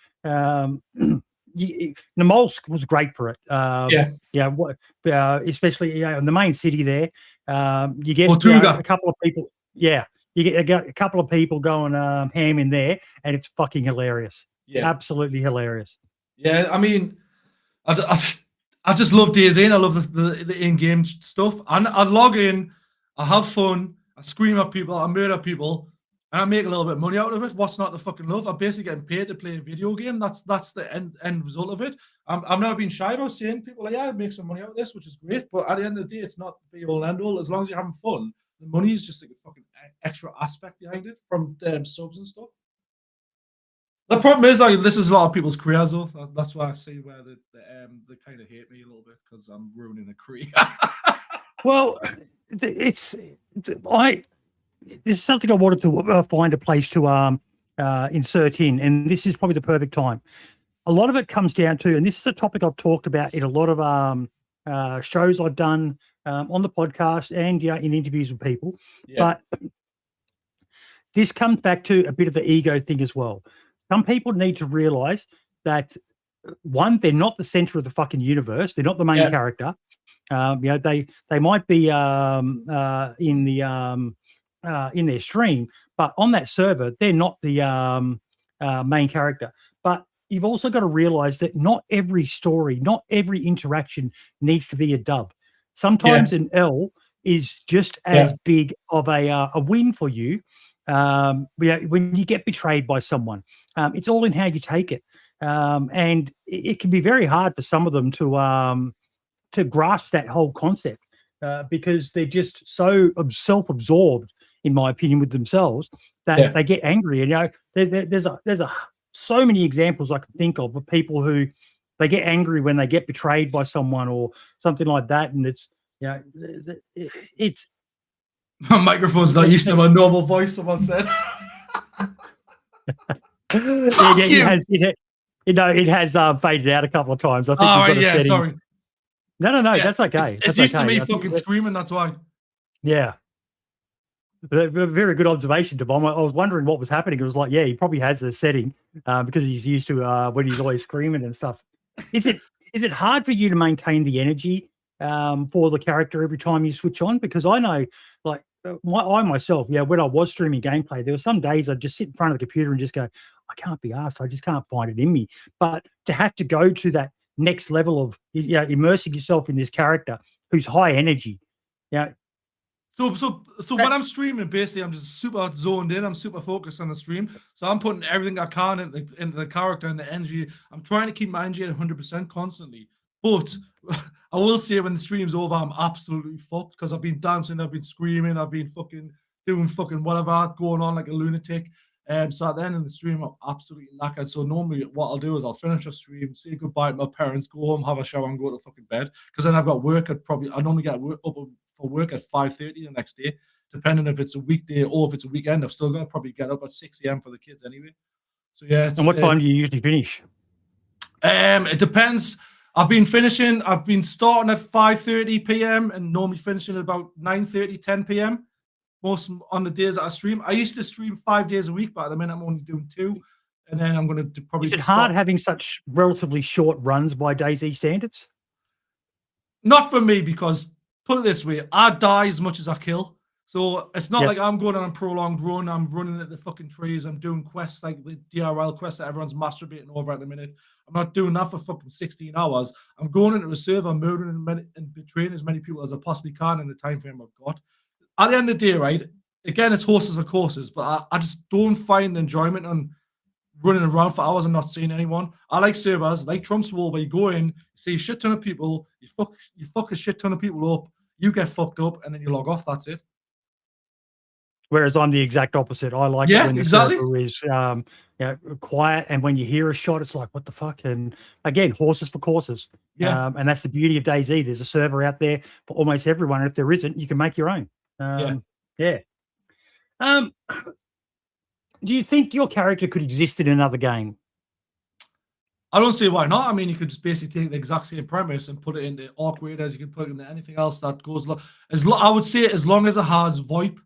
Namolsk was great for it. Especially in the main city there. You get a couple of people. Yeah, you get a couple of people going ham in there, and it's fucking hilarious. Yeah, absolutely hilarious. Yeah, I mean, I just love DayZ, and I love the in-game stuff. And I log in, I have fun, I scream at people, I murder people, and I make a little bit of money out of it. What's not to fucking love? I'm basically getting paid to play a video game. That's the end result of it. I've never been shy about saying people like, I make some money out of this, which is great. But at the end of the day, it's not the be-all and end-all. As long as you're having fun, the money is just like a fucking extra aspect behind it from subs and stuff. The problem is, like, this is a lot of people's careers, though. That's why I see where they kind of hate me a little bit because I'm ruining a career. Well, this is something I wanted to find a place to insert in, and this is probably the perfect time. A lot of it comes down to, and this is a topic I've talked about in a lot of shows I've done on the podcast and in interviews with people, but this comes back to a bit of the ego thing as well. Some people need to realize that, one, they're not the center of the fucking universe. They're not the main character. They might be in their stream, but on that server, they're not the main character. But you've also got to realize that not every story, not every interaction needs to be a dub. Sometimes an L is just as big of a win for you. When you get betrayed by someone, it's all in how you take it. And it can be very hard for some of them to grasp that whole concept because they're just so self-absorbed, in my opinion, with themselves that they get angry. And there's so many examples I can think of people who they get angry when they get betrayed by someone or something like that, and it's my microphone's not used to my normal voice. Someone said. It has faded out a couple of times. I think. Sorry. No, that's okay. It's used to me fucking screaming. That's why. Yeah. Very good observation, Devon. I was wondering what was happening. It was like, he probably has the setting because he's used to when he's always screaming and stuff. Is it hard for you to maintain the energy for the character every time you switch on? Because I know, like, I myself, when I was streaming gameplay, there were some days I'd just sit in front of the computer and just go, I can't be asked. I just can't find it in me. But to have to go to that next level of immersing yourself in this character who's high energy, So when I'm streaming, basically, I'm just super zoned in. I'm super focused on the stream. So I'm putting everything I can into the character and the energy. I'm trying to keep my energy at 100% constantly. But I will say when the stream's over, I'm absolutely fucked because I've been dancing, I've been screaming, I've been fucking doing fucking whatever, going on like a lunatic. So at the end of the stream, I'm absolutely knackered. So normally what I'll do is I'll finish a stream, say goodbye to my parents, go home, have a shower, and go to fucking bed. Because then I've got work I normally get up for work at 5:30 the next day, depending if it's a weekday or if it's a weekend. I've still got to probably get up at 6 a.m. for the kids anyway. So and what time do you usually finish? It depends. I've been starting at 5:30 p.m. and normally finishing at about 9:30, 10 p.m. most on the days that I stream. I used to stream 5 days a week, but at the minute I'm only doing 2. And then I'm going to probably. Is it hard having such relatively short runs by DayZ standards? Not for me, because put it this way, I die as much as I kill. So it's not like I'm going on a prolonged run. I'm running at the fucking trees. I'm doing quests like the DRL quest that everyone's masturbating over at the minute. I'm not doing that for fucking 16 hours. I'm going into a server, murdering and betraying as many people as I possibly can in the time frame I've got. At the end of the day, right, again, it's horses for courses, but I just don't find enjoyment on running around for hours and not seeing anyone. I like servers, like Trump's Wall, where you go in, you see a shit ton of people, you fuck a shit ton of people up, you get fucked up, and then you log off. That's it. Whereas I'm the exact opposite. I like it when the server is quiet, and when you hear a shot, it's like, what the fuck? And again, horses for courses. And that's the beauty of DayZ. There's a server out there for almost everyone. And if there isn't, you can make your own. Do you think your character could exist in another game? I don't see why not. I mean, you could just basically take the exact same premise and put it into awkward as you could put it into anything else that goes. I would say as long as it has VoIP.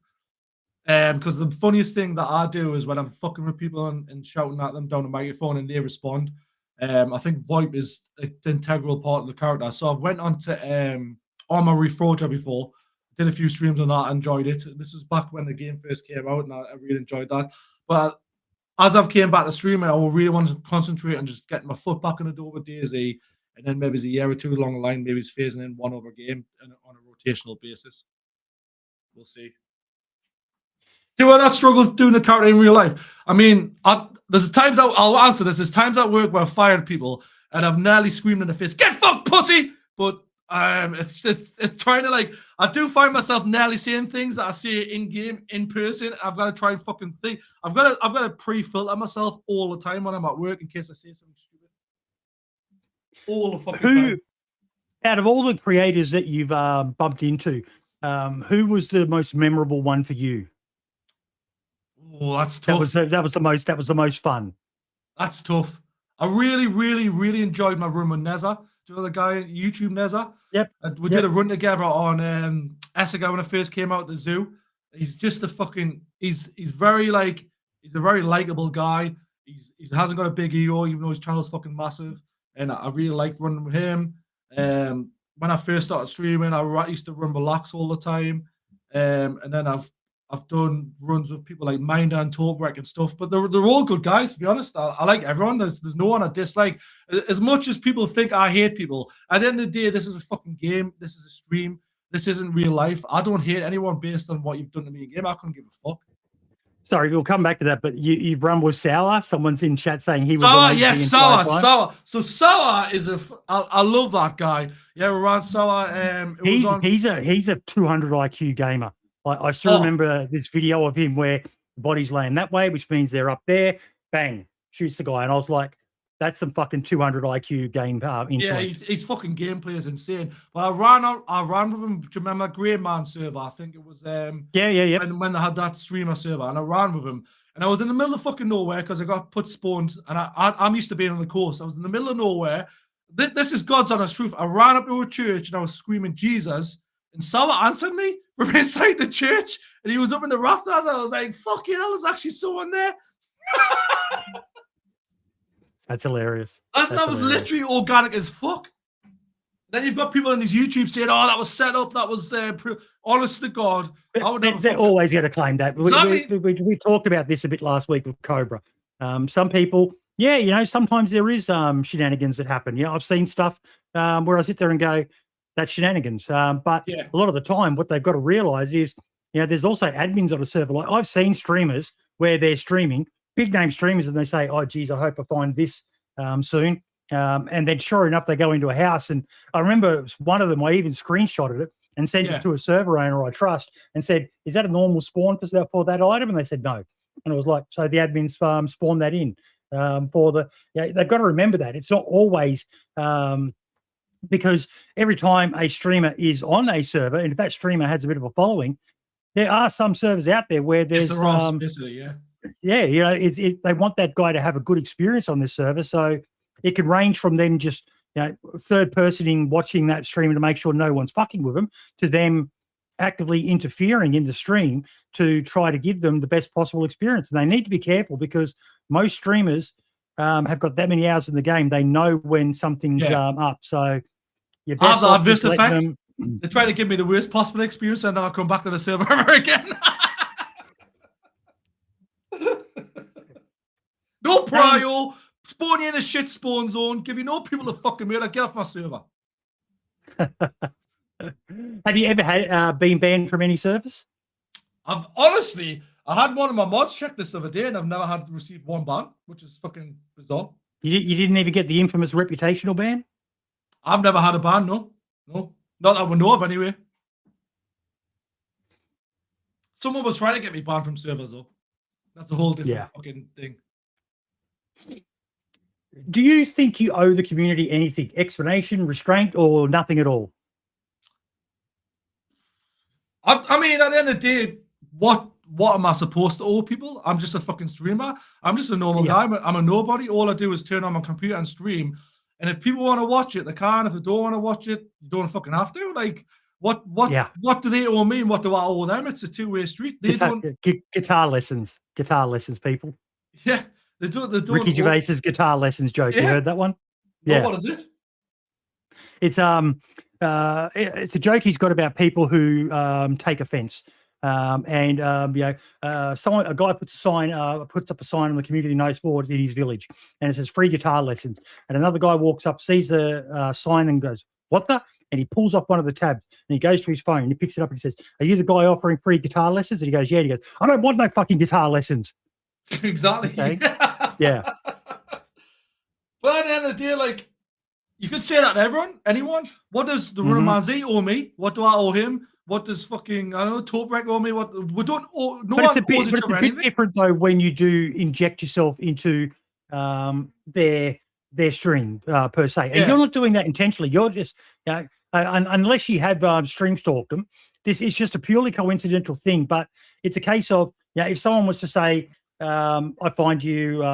Because the funniest thing that I do is when I'm fucking with people and shouting at them down the microphone and they respond. I think VoIP is an integral part of the character. So I've went on to Armor Reforger before, did a few streams on that, enjoyed it. This was back when the game first came out, and I really enjoyed that. But as I've came back to streaming, I will really want to concentrate on just getting my foot back in the door with DayZ, and then maybe it's a year or two along the line, maybe it's phasing in one other game on a rotational basis. We'll see. Do I not struggle doing the character in real life? I mean, there's times I'll answer this. There's times at work where I've fired people and I've nearly screamed in the face, "Get fucked, pussy!" But it's trying to, like, I do find myself nearly saying things that I say in game, in person. I've got to try and fucking think. I've got to pre-filter myself all the time when I'm at work in case I say something stupid. All the fucking time. Out of all the creators that you've bumped into, who was the most memorable one for you? Oh, that's tough. That was the most fun. That's tough. I really, really, really enjoyed my run with Neza. Do you know the guy, YouTube Neza? Yep. We did a run together on Essiga when I first came out at the zoo. He's just he's a very likable guy. He hasn't got a big ego, even though his channel's fucking massive. And I really liked running with him. When I first started streaming, I used to run with Lax all the time. And then I've I've done runs with people like Minder and Tobrek and stuff, but they're all good guys, to be honest. I like everyone. There's no one I dislike. As much as people think I hate people, at the end of the day, this is a fucking game. This is a stream. This isn't real life. I don't hate anyone based on what you've done to me in game. I couldn't give a fuck. Sorry, we'll come back to that, but you've run with Sour. Someone's in chat saying he was Sour, yes, Sour. So Sour is I love that guy. Yeah, we ran Sour. He's a 200 IQ gamer. I still remember this video of him where the body's laying that way, which means they're up there. Bang, shoots the guy, and I was like, "That's some fucking 200 IQ game influence." Yeah, his fucking gameplay is insane. But I ran with him. Do you remember Great Man server? I think it was yeah. When they had that streamer server, and I ran with him, and I was in the middle of fucking nowhere because I got put spawned, and I'm used to being on the coast. I was in the middle of nowhere. This is God's honest truth. I ran up to a church and I was screaming Jesus, and Sour answered me from inside the church, and he was up in the rafters. I was like, "Fucking hell, there's actually someone there." That's hilarious. That was literally organic as fuck. Then you've got people on these YouTube saying, "Oh, that was set up. That was honest to God." They're always going to claim that. Exactly. We talked about this a bit last week with Cobra. Some people, sometimes there is shenanigans that happen. Yeah, I've seen stuff where I sit there and go, "That's shenanigans." But a lot of the time, what they've got to realize is, there's also admins on a server. Like I've seen streamers where they're streaming, big name streamers, and they say, "Oh, geez, I hope I find this soon." And then sure enough, they go into a house. And I remember one of them, I even screenshotted it and sent it to a server owner I trust and said, "Is that a normal spawn for that item?" And they said, "No." And it was like, so the admins spawned that in for the, they've got to remember that. It's not always because every time a streamer is on a server, and if that streamer has a bit of a following, there are some servers out there where there's they want that guy to have a good experience on this server. So it could range from them just third personing watching that stream to make sure no one's fucking with them, to them actively interfering in the stream to try to give them the best possible experience. And they need to be careful because most streamers have got that many hours in the game. They know when something's up. So I have the adverse effect. They try to give me the worst possible experience, and then I'll come back to the server ever again. No prio, spawn you in a shit spawn zone, give you no people to fucking murder, get off my server. Have you ever had been banned from any service? I had one of my mods check this other day, and I've never had received one ban, which is fucking bizarre. You didn't even get the infamous reputational ban? I've never had a ban, no. Not that we know of, anyway. Someone was trying to get me banned from servers, though. That's a whole different fucking thing. Do you think you owe the community anything? Explanation, restraint, or nothing at all? I mean, at the end of the day, what am I supposed to owe people? I'm just a fucking streamer. I'm just a normal guy. I'm a nobody. All I do is turn on my computer and stream. And if people want to watch it, they can. If they don't want to watch it, you don't fucking have to. Like, what do they owe me and what do I owe them? It's a two-way street. Guitar lessons, people. Yeah, they don't. Ricky Gervais's guitar lessons joke. You heard that one? Yeah. What is it? It's a joke he's got about people who take offense. A guy puts up a sign on the community notice board in his village, and it says free guitar lessons. And another guy walks up, sees the sign, and goes, "What the?" And he pulls up one of the tabs, and he goes to his phone, and he picks it up, and he says, "Are you the guy offering free guitar lessons?" And he goes, "Yeah." And he goes, "I don't want no fucking guitar lessons." Exactly. Okay? Yeah. But at the end of the day, like, you could say that to anyone. What does the Runner Z owe me? What do I owe him? What does fucking, I don't know, Tobrek owe me? What we don't owe, no one owes each other anything. It's a bit different though when you do inject yourself into their stream per se. And you're not doing that intentionally. You're just, unless you have stream stalked them, this is just a purely coincidental thing. But it's a case of, if someone was to say, I find you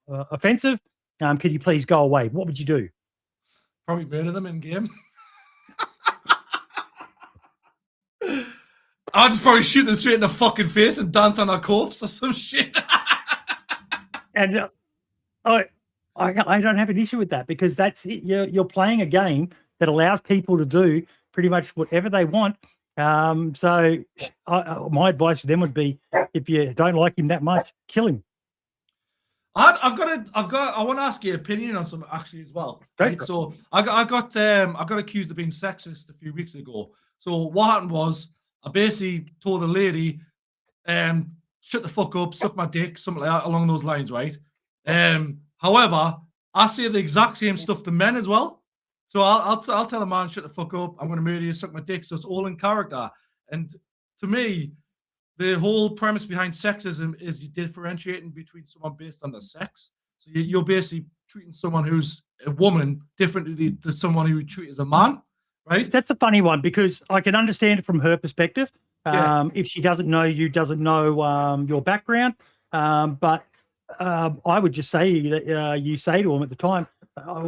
offensive, could you please go away? What would you do? Probably murder them in game. I'll just probably shoot them straight in the fucking face and dance on their corpse or some shit. And I don't have an issue with that because that's it. You're playing a game that allows people to do pretty much whatever they want So my advice to them would be, if you don't like him that much, kill him. I want to ask your opinion on something actually as well. Right? So I got accused of being sexist a few weeks ago. So what happened was I basically told a lady, shut the fuck up, suck my dick, something like that along those lines, right? However, I say the exact same stuff to men as well. So I'll tell a man, shut the fuck up, I'm going to murder you, suck my dick. So it's all in character. And to me, the whole premise behind sexism is you differentiating between someone based on their sex. So you're basically treating someone who's a woman differently to someone who you treat as a man, right? That's a funny one, because I can understand it from her perspective. If she doesn't know you, doesn't know your background. But I would just say that you say to him at the time,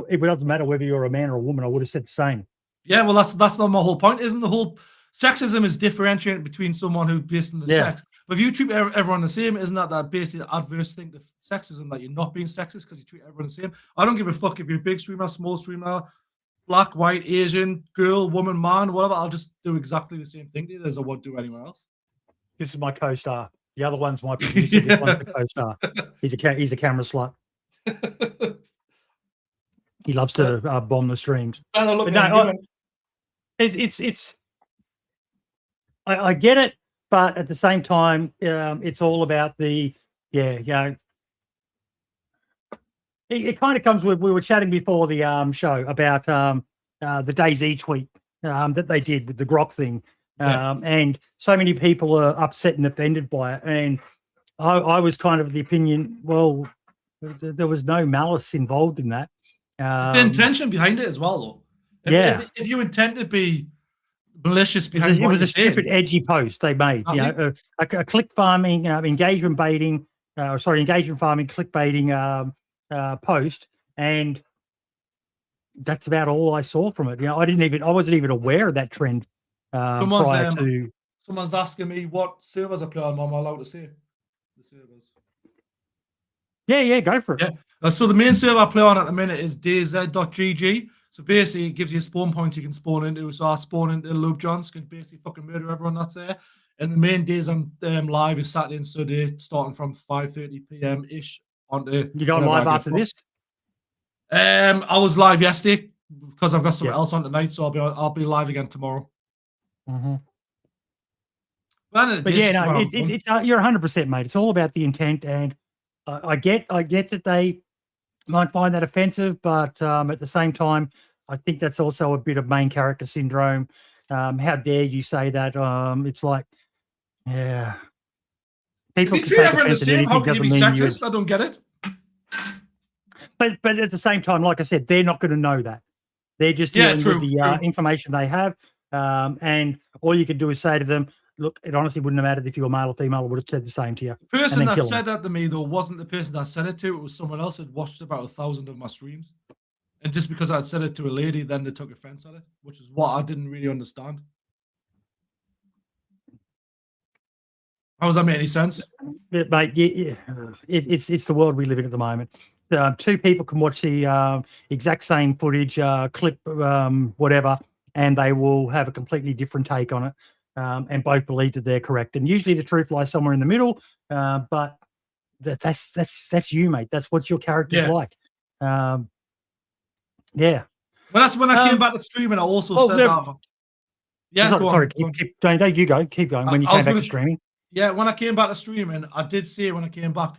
it doesn't matter whether you're a man or a woman. I would have said the same. Yeah, well, that's not my whole point. Isn't the whole sexism is differentiating between someone who's based on the sex? But if you treat everyone the same, isn't that basically the adverse thing to sexism, that you're not being sexist because you treat everyone the same? I don't give a fuck if you're a big streamer, small streamer, black, white, Asian, girl, woman, man, whatever. I'll just do exactly the same thing to you as I would do anyone else. This is my co-star. The other one's my producer. This one's the co-star. He's a camera slut. He loves to bomb the streams. I get it, but at the same time, it's all about the It kind of comes with, we were chatting before the show about the DayZ tweet that they did with the grok thing. And so many people are upset and offended by it. And I was kind of the opinion, well, there was no malice involved in that. It's the intention behind it as well, though. If you intend to be malicious behind it, was a stupid, edgy post they made. A click farming, engagement farming, clickbaiting post, and that's about all I saw from it. I wasn't even aware of that trend. Someone's asking me what servers I play on. Am I allowed to say the servers? Yeah, go for it. Yeah. So the main server I play on at the minute is DayZ.gg. So basically, it gives you a spawn point you can spawn into. So I spawn into Loop Johns, can basically fucking murder everyone that's there. And the main days I'm live is Saturday and Sunday, starting from 5:30 p.m. ish. You go live after this? I was live yesterday because I've got something else on tonight, so I'll be live again tomorrow. Mm-hmm. But you're 100%, mate. It's all about the intent, and I get that they might find that offensive, but at the same time, I think that's also a bit of main character syndrome. How dare you say that? It's like, people can treat everyone the same. How can you be sexist? I don't get it. But at the same time, like I said, they're not going to know that. They're just dealing with the information they have, and all you can do is say to them, look, it honestly wouldn't have mattered if you were male or female. I would have said the same to you. The person that said that to me, though, wasn't the person that said it to. It was someone else who'd watched about 1,000 of my streams. And just because I'd said it to a lady, then they took offense at it, which is what I didn't really understand. How does that make any sense? Mate, it's the world we live in at the moment. Two people can watch the exact same footage, clip, whatever, and they will have a completely different take on it. And both believe that they're correct. And usually the truth lies somewhere in the middle. But that's you, mate. That's what your character's like. Well, that's when I came back to streaming. I also said that. Yeah, sorry. Keep going. You go. Keep going. When you came back to streaming. Yeah, when I came back to streaming, I did say when I came back,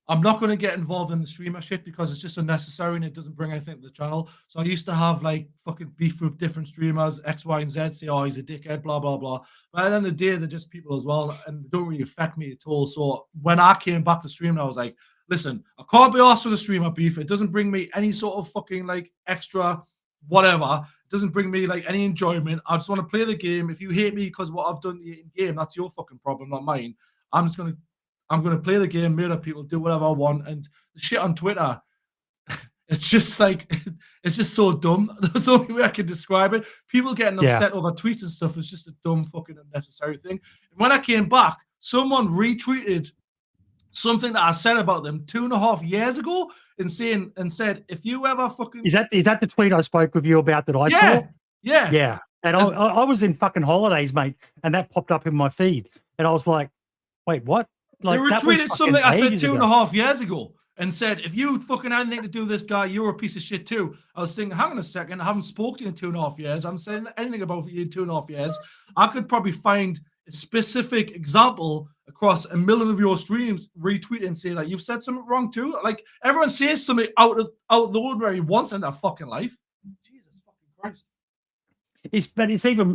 I'm not going to get involved in the streamer shit because it's just unnecessary and it doesn't bring anything to the channel. So I used to have like fucking beef with different streamers, X, Y, and Z, say, oh, he's a dickhead, blah, blah, blah. But at the end of the day, they're just people as well and they don't really affect me at all. So when I came back to streaming, I was like, listen, I can't be asked for the streamer beef. It doesn't bring me any sort of fucking like extra whatever. It doesn't bring me like any enjoyment. I just want to play the game. If you hate me because what I've done in game, that's your fucking problem, not mine. I'm going to play the game, murder people, do whatever I want. And the shit on Twitter, it's just like, it's just so dumb. That's the only way I can describe it. People getting upset over tweets and stuff is just a dumb, fucking unnecessary thing. And when I came back, someone retweeted something that I said about them 2.5 years ago and said, if you ever fucking... Is that the tweet I spoke with you about that I saw? Yeah. And I was in fucking holidays, mate, and that popped up in my feed, and I was like, "Wait, what?" Like, they that was retweeted something I said 2.5 ago. years ago and said, if you fucking had anything to do with this guy, you're a piece of shit too. I was thinking, hang on a second, I haven't spoken to you in 2.5 years. I haven't said anything about you in 2.5 years. I could probably find a specific example across 1 million of your streams, retweet and say that you've said something wrong too. Like, everyone says something out of the ordinary once in their fucking life. Jesus fucking Christ. But it's even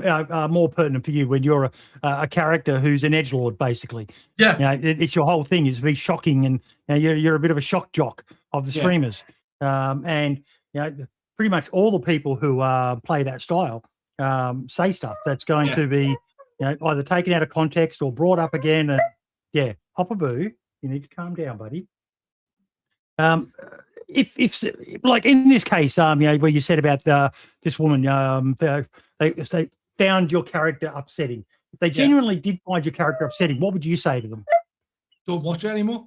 more pertinent for you when you're a character who's an edgelord, basically. Yeah, you know, it's your whole thing is to be shocking, and you're a bit of a shock jock of the streamers. And pretty much all the people who play that style say stuff that's going to be either taken out of context or brought up again. And Hopper-Boo, you need to calm down, buddy. If like in this case, where you said about this woman, they found your character upsetting. If they genuinely did find your character upsetting, what would you say to them? Don't watch it anymore.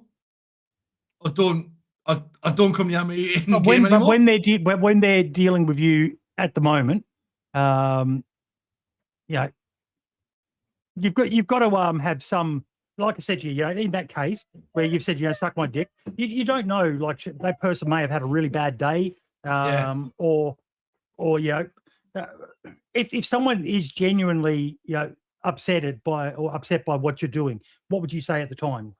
I don't come near me in the game But anymore. when they're dealing with you at the moment, you've got to have some. Like I said to you, in that case where you've said, suck my dick, you don't know, like that person may have had a really bad day, or if someone is genuinely, upset by what you're doing, what would you say at the time?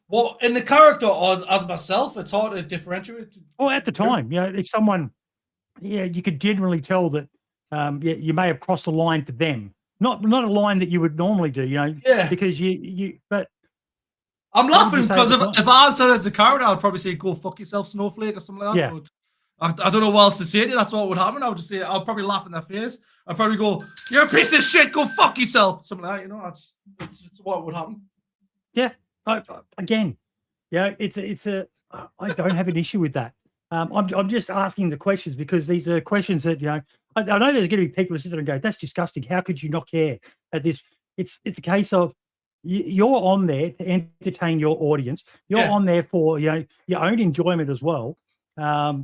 Well, in the character or as myself, it's hard to differentiate. Well, at the time, if someone, you could generally tell that, you may have crossed the line to them. Not a line that you would normally do, because but I'm laughing because if I answered as a character, I'd probably say, go fuck yourself, snowflake, or something like that. Yeah. But I don't know what else to say to you. That's what would happen. I would just say, I'll probably laugh in their face. I'd probably go, you're a piece of shit, go fuck yourself. Something like that, that's just what would happen. Yeah. Again, I don't have an issue with that. I'm just asking the questions because these are questions that, I know there's going to be people who sit there and go, that's disgusting. How could you not care at this? It's a case of you're on there to entertain your audience. You're on there for, your own enjoyment as well. I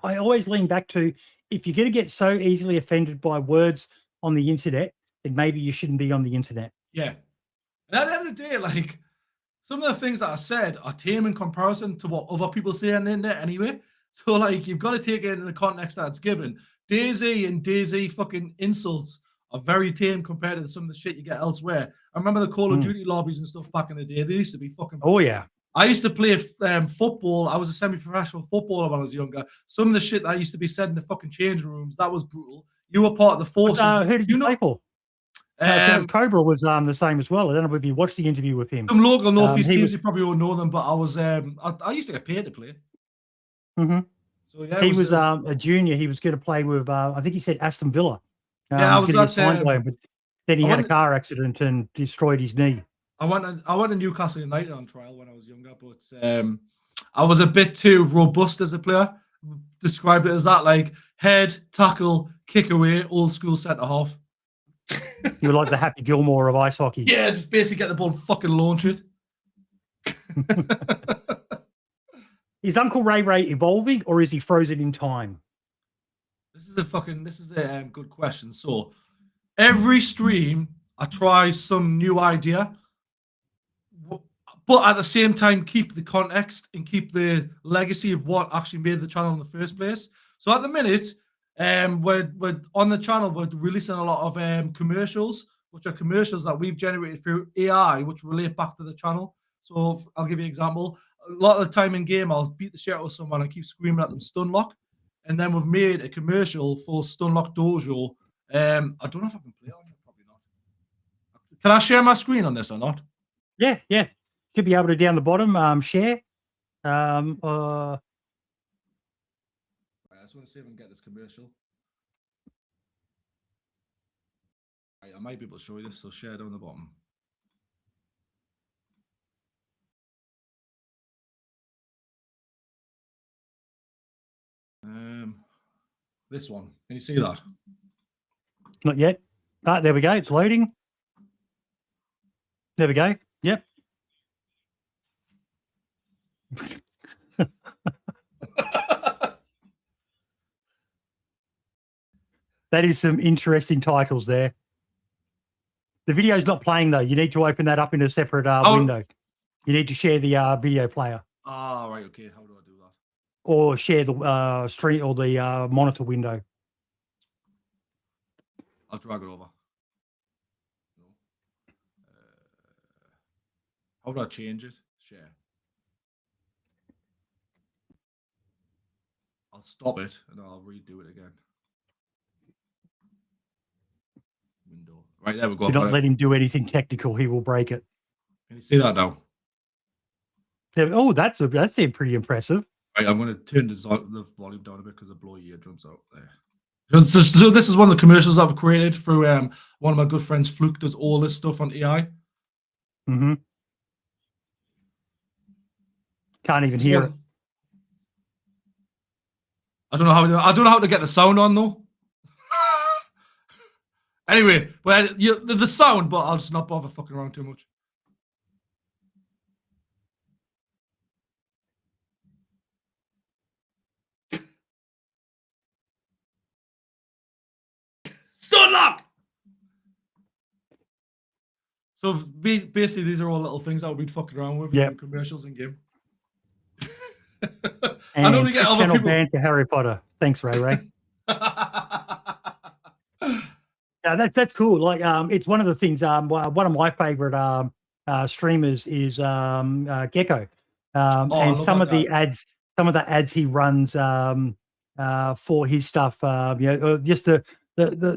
always lean back to, if you're going to get so easily offended by words on the internet, then maybe you shouldn't be on the internet. Yeah. And at the end of the day, like, some of the things that I said are tame in comparison to what other people say on the internet anyway. So, like, you've got to take it into the context that it's given. DayZ and DayZ fucking insults are very tame compared to some of the shit you get elsewhere. I remember the Call of Duty lobbies and stuff back in the day. They used to be fucking... Oh, yeah. I used to play football. I was a semi-professional footballer when I was younger. Some of the shit that used to be said in the fucking change rooms, that was brutal. You were part of the forces. Who did you play for? Cobra was the same as well. I don't know if you watched the interview with him. Some local Northeast teams, you probably won't know them, but I was I used to get paid to play. Mm-hmm. So yeah, he was a junior. He was going to play with I think he said Aston Villa. I was but then he had a car accident and destroyed his knee. I went to Newcastle United on trial when I was younger, but I was a bit too robust as a player. Described it as that, like head, tackle, kick away, old school centre half. You were like the Happy Gilmore of ice hockey. Yeah, just basically get the ball and fucking launch it. Is UncleRayRay evolving or is he frozen in time? This is a good question. So every stream I try some new idea, but at the same time keep the context and keep the legacy of what actually made the channel in the first place. So at the minute, we're on the channel, we're releasing a lot of commercials, which are commercials that we've generated through AI, which relate back to the channel. So I'll give you an example. A lot of the time in game, I'll beat the shit out of someone and keep screaming at them Stunlock. And then we've made a commercial for Stunlock Dojo. I don't know if I can play it on it, probably not. Can I share my screen on this or not? Yeah. Should be able to down the bottom, share. I just want to see if I can get this commercial. Right, I might be able to show you this, so share down the bottom. This one. Can you see that? Not yet. There we go. It's loading. There we go. Yep. That is some interesting titles there. The video's not playing though. You need to open that up in a separate window. You need to share the video player. Ah, right. Okay. How do I do that? Or share the stream or the monitor window. I'll drag it over. How do I change it? Share. I'll stop it and I'll redo it again. Window. Right, there we go. Do not let him do anything technical. He will break it. Can you see that now? Oh, that's pretty impressive. Right, I'm going to turn the volume down a bit because I blow your eardrums out there. So this is one of the commercials I've created through one of my good friends, Fluke, does all this stuff on AI. Mm-hmm. Can't even hear it. I don't know how to get the sound on though. Anyway, but the sound, but I'll just not bother fucking around too much. Stun lock. So basically, these are all little things that we'd fucking around with in commercials and game. And I know we get other people banned for Harry Potter. Thanks, Ray. That's cool. Like, it's one of the things. One of my favorite streamers is Gecko, and some of the ads he runs for his stuff. Just the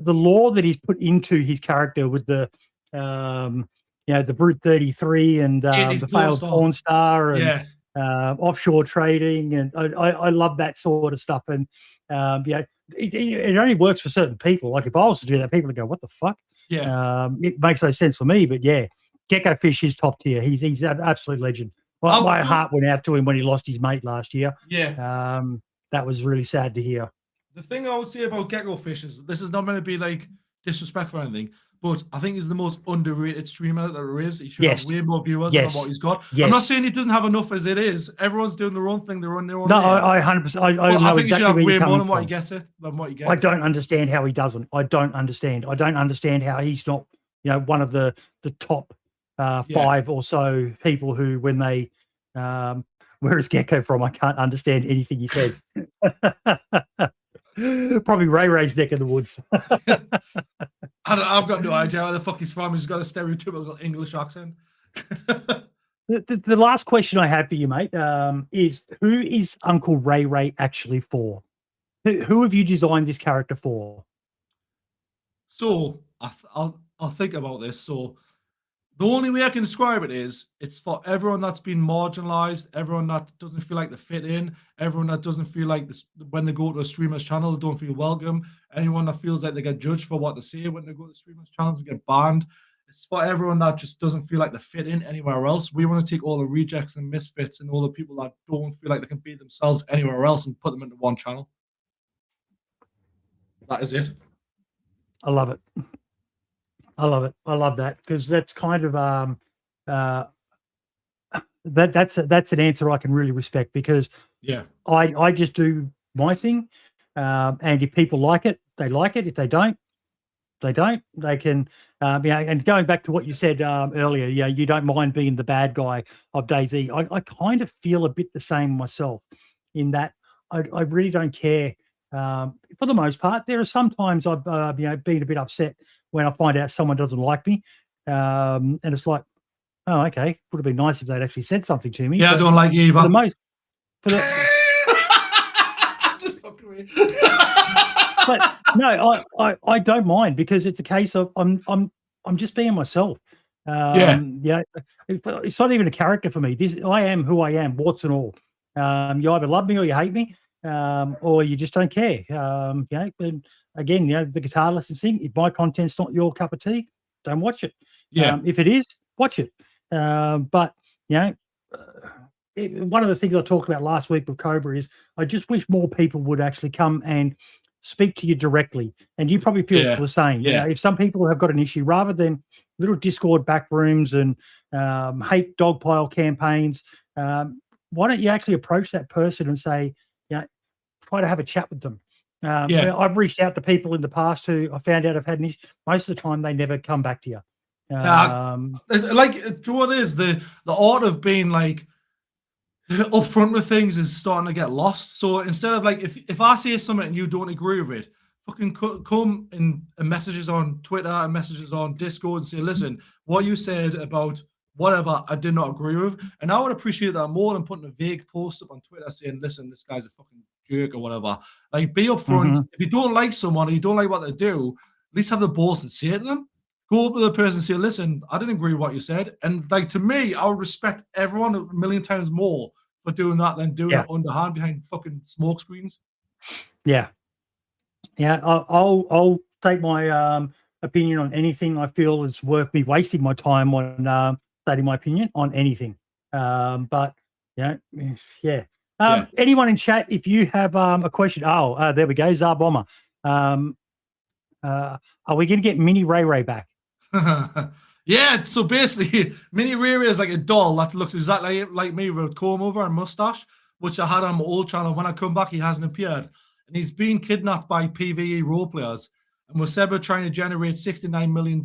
lore that he's put into his character with the the Brute 33 and the failed porn star and offshore trading, and I love that sort of stuff. And it only works for certain people. Like if I was to do that, people would go, "What the fuck?" Yeah, it makes no sense for me. But yeah, Gecko Fish is top tier. He's an absolute legend. Well, my heart went out to him when he lost his mate last year. Yeah, that was really sad to hear. The thing I would say about Gecko Fish is this is not meant to be like disrespectful or anything, but I think he's the most underrated streamer that there is. He should have way more viewers than what he's got. I'm not saying he doesn't have enough as it is. Everyone's doing their own thing. They're on their own. No, I 100%. I think he should have way more than what he gets. I don't understand how he doesn't. I don't understand how he's not, one of the top 5 or so people who, when they, where is Gecko from? I can't understand anything he says. Probably Ray Ray's neck of the woods. I've got no idea where the fuck he's from. He's got a stereotypical English accent. The last question I have for you, mate, is who is UncleRayRay actually for? Who have you designed this character for? So I'll think about this. So the only way I can describe it is it's for everyone that's been marginalized, everyone that doesn't feel like they fit in, everyone that doesn't feel like this when they go to a streamer's channel, they don't feel welcome, anyone that feels like they get judged for what they say when they go to streamers' channels and get banned. It's for everyone that just doesn't feel like they fit in anywhere else. We want to take all the rejects and misfits and all the people that don't feel like they can be themselves anywhere else and put them into one channel. That is it. I love it. I love it. I love that because that's kind of that's an answer I can really respect because I just do my thing, and if people like it, they like it. If they don't, they don't. They can, and going back to what you said earlier, you don't mind being the bad guy of DayZ. I kind of feel a bit the same myself in that I really don't care. For the most part, there are sometimes I've been a bit upset when I find out someone doesn't like me, and it's like, oh, okay, would have been nice if they'd actually said something to me. Yeah, I don't like you either. Just fucking weird. But no, I don't mind because it's a case of I'm just being myself. It's not even a character for me. I am who I am, warts and all. You either love me or you hate me. Or you just don't care. And again, the guitar lesson thing, if my content's not your cup of tea, don't watch it. If it is, watch it. But one of the things I talked about last week with Cobra is I just wish more people would actually come and speak to you directly. And you probably feel the same. If some people have got an issue, rather than little Discord back rooms and hate dogpile campaigns, why don't you actually approach that person and say, try to have a chat with them. Yeah. I've reached out to people in the past who I found out have had an issue. Most of the time, they never come back to you. Like, do you know what it is? The art of being like upfront with things is starting to get lost. So instead of like, if I say something and you don't agree with it, fucking come in messages on Twitter and messages on Discord and say, listen, what you said about whatever, I did not agree with. And I would appreciate that more than putting a vague post up on Twitter saying, listen, this guy's a fucking jerk or whatever. Like, be upfront. If you don't like someone or you don't like what they do, at least have the balls to say it to them. Go up to the person and say, listen, I didn't agree with what you said. And like, to me, I would respect everyone a million times more for doing that than doing it underhand behind fucking smoke screens. Yeah. I'll take my opinion on anything I feel is worth me wasting my time on stating my opinion on anything. But anyone in chat, if you have a question, there we go, Czar Bomber. Are we going to get Mini Ray back? Yeah, so basically, Mini Ray is like a doll that looks exactly like me with a comb over and mustache, which I had on my old channel. When I come back, he hasn't appeared. And he's been kidnapped by PvE role players. And we're trying to generate $69 million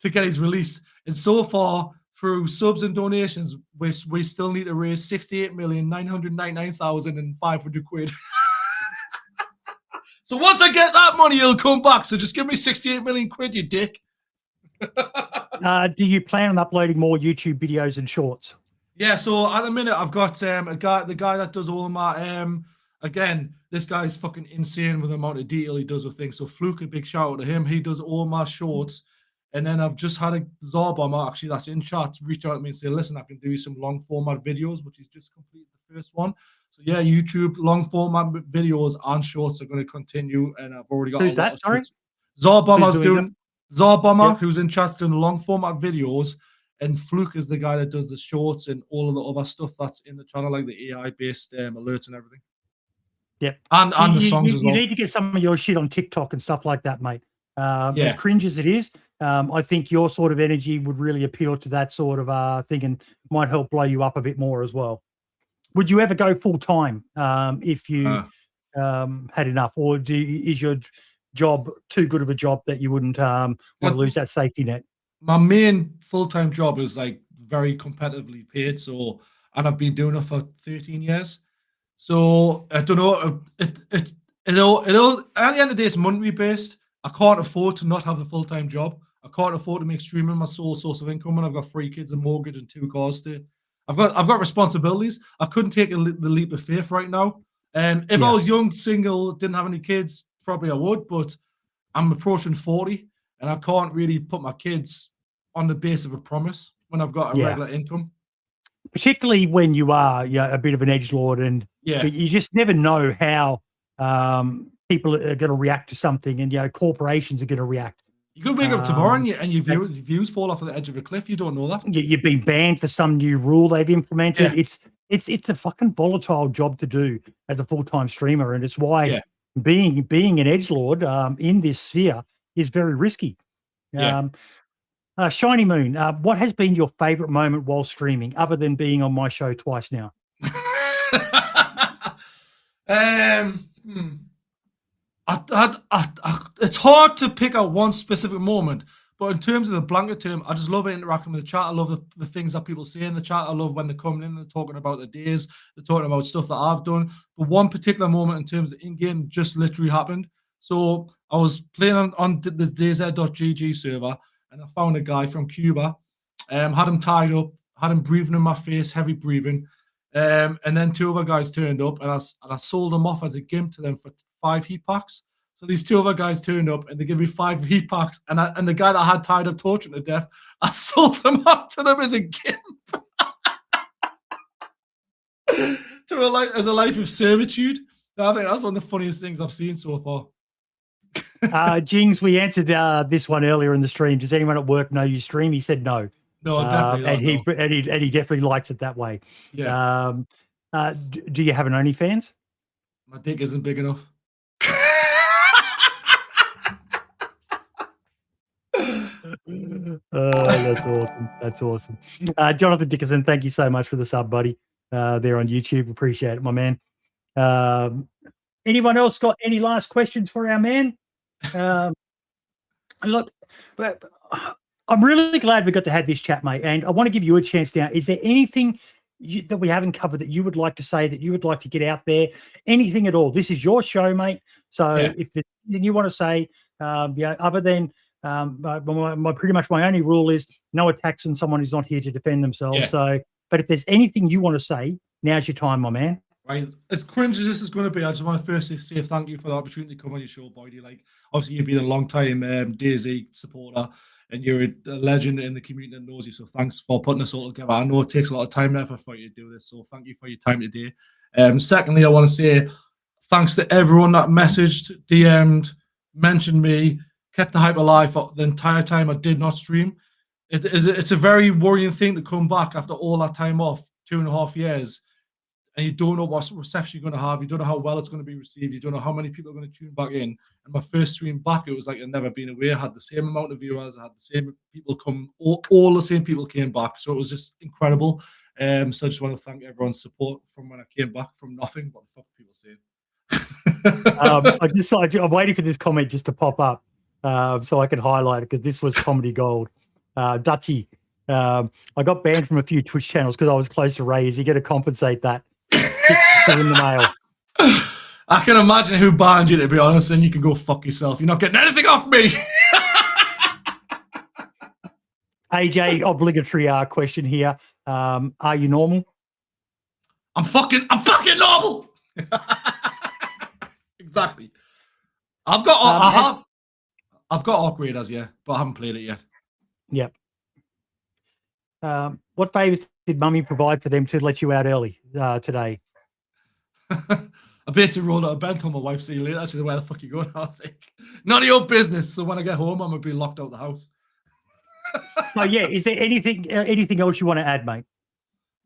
to get his release. And so far, through subs and donations, we still need to raise 68,999,500 quid. So once I get that money, he'll come back. So just give me 68 million quid, you dick. Do you plan on uploading more YouTube videos and shorts? Yeah, so at the minute, I've got the guy that does all of my, again, this guy's fucking insane with the amount of detail he does with things. So Fluke, a big shout out to him. He does all my shorts. And then I've just had a Czar Bomber, actually, that's in chat, reach out to me and say, listen, I can do some long format videos, which is just completed the first one. So yeah, YouTube long format videos and shorts are going to continue, and I've already got. Who's that? Sorry, Czar Bomber's doing Czar Bomber, who's in chat doing long format videos, and Fluke is the guy that does the shorts and all of the other stuff that's in the channel, like the AI based alerts and everything. Yep, and the songs as well. You need to get some of your shit on TikTok and stuff like that, mate. As cringe as it is, I think your sort of energy would really appeal to that sort of thing and might help blow you up a bit more as well. Would you ever go full time if you had enough, or is your job too good of a job that you wouldn't want to lose that safety net? My main full time job is like very competitively paid, and I've been doing it for 13 years. So I don't know. It'll at the end of the day, it's monthly based. I can't afford to not have the full time job. I can't afford to make streaming my sole source of income when I've got 3 kids, a mortgage, and 2 cars to. I've got responsibilities. I couldn't take the leap of faith right now. If I was young, single, didn't have any kids, probably I would. But I'm approaching 40, and I can't really put my kids on the base of a promise when I've got a regular income. Particularly when you are a bit of an edgelord, and you just never know how people are going to react to something, and corporations are going to react. You could wake up tomorrow and your views fall off of the edge of a cliff. You don't know that. You've been banned for some new rule they've implemented. Yeah. It's a fucking volatile job to do as a full-time streamer, and it's why being an edgelord in this sphere is very risky. Shiny Moon, what has been your favorite moment while streaming, other than being on my show twice now? It's hard to pick out one specific moment, but in terms of the blanket term, I just love interacting with the chat. I love the things that people say in the chat. I love when they're coming in and talking about the days, they're talking about stuff that I've done. But one particular moment in terms of in-game just literally happened. So I was playing on the DayZ.gg server, and I found a guy from Cuba, had him tied up, had him breathing in my face, heavy breathing. And then 2 other guys turned up, and I sold them off as a gimp to them for 5 heat packs. So these 2 other guys turned up, and they gave me 5 heat packs. And the guy that I had tied up, torturing to death, I sold them off to them as a gimp. as a life of servitude. I think that's one of the funniest things I've seen so far. Jings, we answered this one earlier in the stream. Does anyone at work know you stream? He said no. No, definitely not. And he definitely likes it that way. Yeah. Do you have an OnlyFans? My dick isn't big enough. That's awesome. That's awesome. Jonathan Dickerson, thank you so much for the sub, buddy. There on YouTube. Appreciate it, my man. Anyone else got any last questions for our man? Look, but I'm really glad we got to have this chat, mate. And I want to give you a chance now. Is there anything that we haven't covered that you would like to say, that you would like to get out there? Anything at all? This is your show, mate. So if there's anything you want to say, other than pretty much my only rule is no attacks on someone who's not here to defend themselves. Yeah. So, but if there's anything you want to say, now's your time, my man. Right, as cringe as this is going to be, I just want to firstly say thank you for the opportunity to come on your show, Boydie. Like, obviously, you've been a long time DayZ supporter, and you're a legend in the community that knows you. So thanks for putting us all together. I know it takes a lot of time and effort for you to do this, so thank you for your time today. Secondly, I want to say thanks to everyone that messaged, DM'd, mentioned me, kept the hype alive for the entire time I did not stream. It's a very worrying thing to come back after all that time off, 2.5 years. And you don't know what reception you're going to have. You don't know how well it's going to be received. You don't know how many people are going to tune back in. And my first stream back, it was like I'd never been away. I had the same amount of viewers. I had the same people come. All the same people came back. So it was just incredible. So I just want to thank everyone's support from when I came back from nothing. What the fuck are people saying? I'm waiting for this comment just to pop up so I can highlight it, because this was comedy gold. Dutchy, I got banned from a few Twitch channels because I was close to Ray. Is he going to compensate that? In the mail. I can imagine who banned you, to be honest, and you can go fuck yourself. You're not getting anything off me. AJ, obligatory question here. Are you normal? I'm fucking normal. Exactly. I've got Awkward, yeah, but I haven't played it yet. Yep. What favors did Mummy provide for them to let you out early today? I basically rolled out of bed, told my wife, see you later. She said, where the fuck you going? I was like, none of your business. So when I get home, I'm going to be locked out the house. Oh, yeah. Is there anything else you want to add, mate?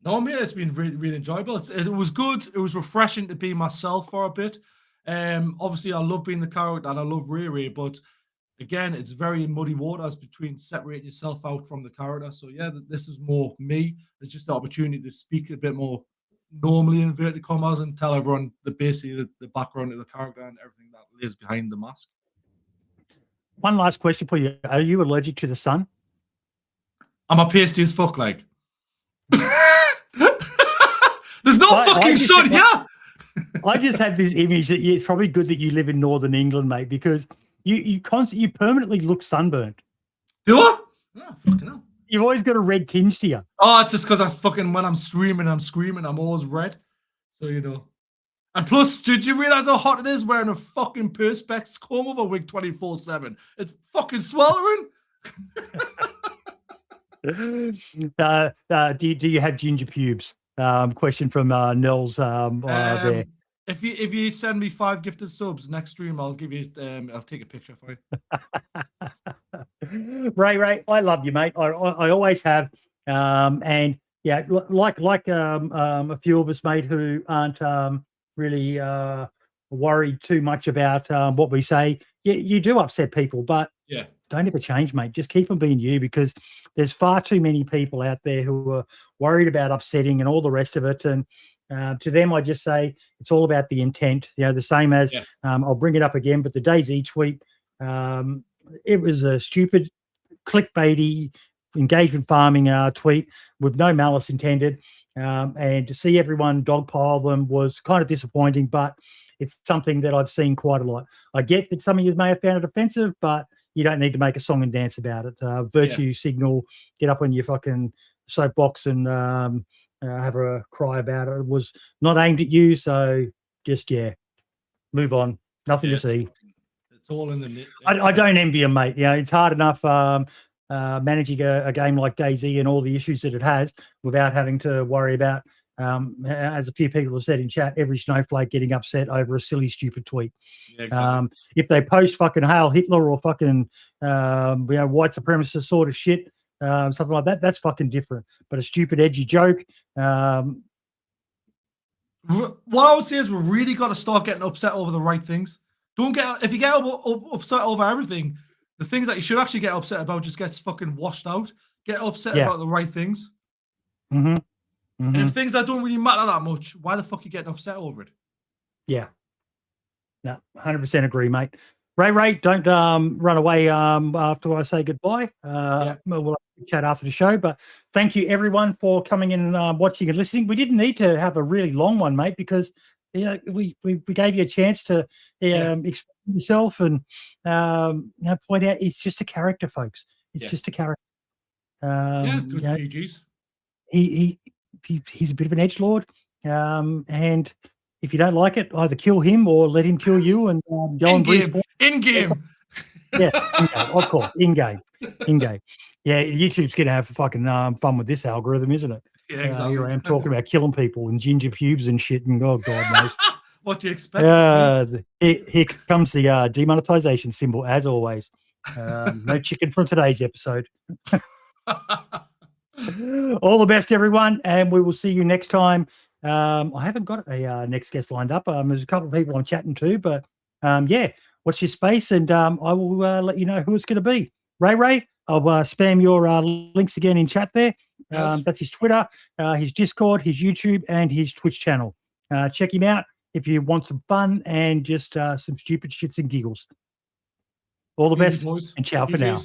No, mate, it's been really, really enjoyable. It was good. It was refreshing to be myself for a bit. Obviously, I love being the character and I love RayRay, but again, it's very muddy waters between separating yourself out from the character. So yeah, this is more me. It's just the opportunity to speak a bit more normally in inverted commas and tell everyone basically the background of the character and everything that lives behind the mask. One last question for you. Are you allergic to the sun? I'm a pasty as fuck, like. There's no fucking sun here. I just had this image that it's probably good that you live in Northern England, mate, because you permanently look sunburned. Do I? Oh, fucking hell. You've always got a red tinge to you. Oh, it's just because when I'm screaming, I'm always red. So, you know. And plus, did you realize how hot it is wearing a fucking Perspex comb over wig 24/7? It's fucking sweltering. Do you have ginger pubes? Question from Nels there. If you send me 5 gifted subs next stream, I'll give you I'll take a picture for you. Ray, I love you, mate. I always have. And yeah, like a few of us, mate, who aren't really worried too much about what we say. You do upset people, but yeah, don't ever change, mate. Just keep on being you, because there's far too many people out there who are worried about upsetting and all the rest of it. And to them, I just say it's all about the intent. You know, the same as I'll bring it up again, but the DayZ tweet, it was a stupid, clickbaity, engagement farming tweet with no malice intended. And to see everyone dogpile them was kind of disappointing, but it's something that I've seen quite a lot. I get that some of you may have found it offensive, but you don't need to make a song and dance about it. Virtue signal, get up on your fucking soapbox and have a cry about it. It was not aimed at you, so just move on. Nothing to see. It's all in the. I don't envy him, mate. You know, it's hard enough managing a game like DayZ and all the issues that it has without having to worry about, as a few people have said in chat, every snowflake getting upset over a silly, stupid tweet. Yeah, exactly. If they post fucking Hail Hitler or fucking white supremacist sort of shit, something like that, that's fucking different. But a stupid, edgy joke. What I would say is we really got to start getting upset over the right things. If you get upset over everything, the things that you should actually get upset about just gets fucking washed out. Get upset about the right things. Mm-hmm. Mm-hmm. And if things that don't really matter that much, why the fuck are you getting upset over it? Yeah. No, 100% agree, mate. Ray, don't run away after I say goodbye. We'll chat after the show. But thank you, everyone, for coming in and watching and listening. We didn't need to have a really long one, mate, because we gave you a chance to explain yourself and point out it's just a character, folks. It's just a character. It's good GGs. He's a bit of an edgelord, and if you don't like it, either kill him or let him kill you and go on Respawn. In game. Yeah, in-game, of course, in game. Yeah, YouTube's gonna have fucking fun with this algorithm, isn't it? Yeah, exactly. Here I am talking about killing people and ginger pubes and shit, and oh god knows. What do you expect? Here comes the demonetization symbol, as always. No chicken from today's episode. All the best, everyone, and we will see you next time. I haven't got a next guest lined up. There's a couple of people I'm chatting to, but watch your space, and I will let you know who it's going to be. Ray, I'll spam your links again in chat there. Yes. That's his Twitter, his Discord, his YouTube, and his Twitch channel. Check him out if you want some fun and just some stupid shits and giggles. All the best, and ciao for now.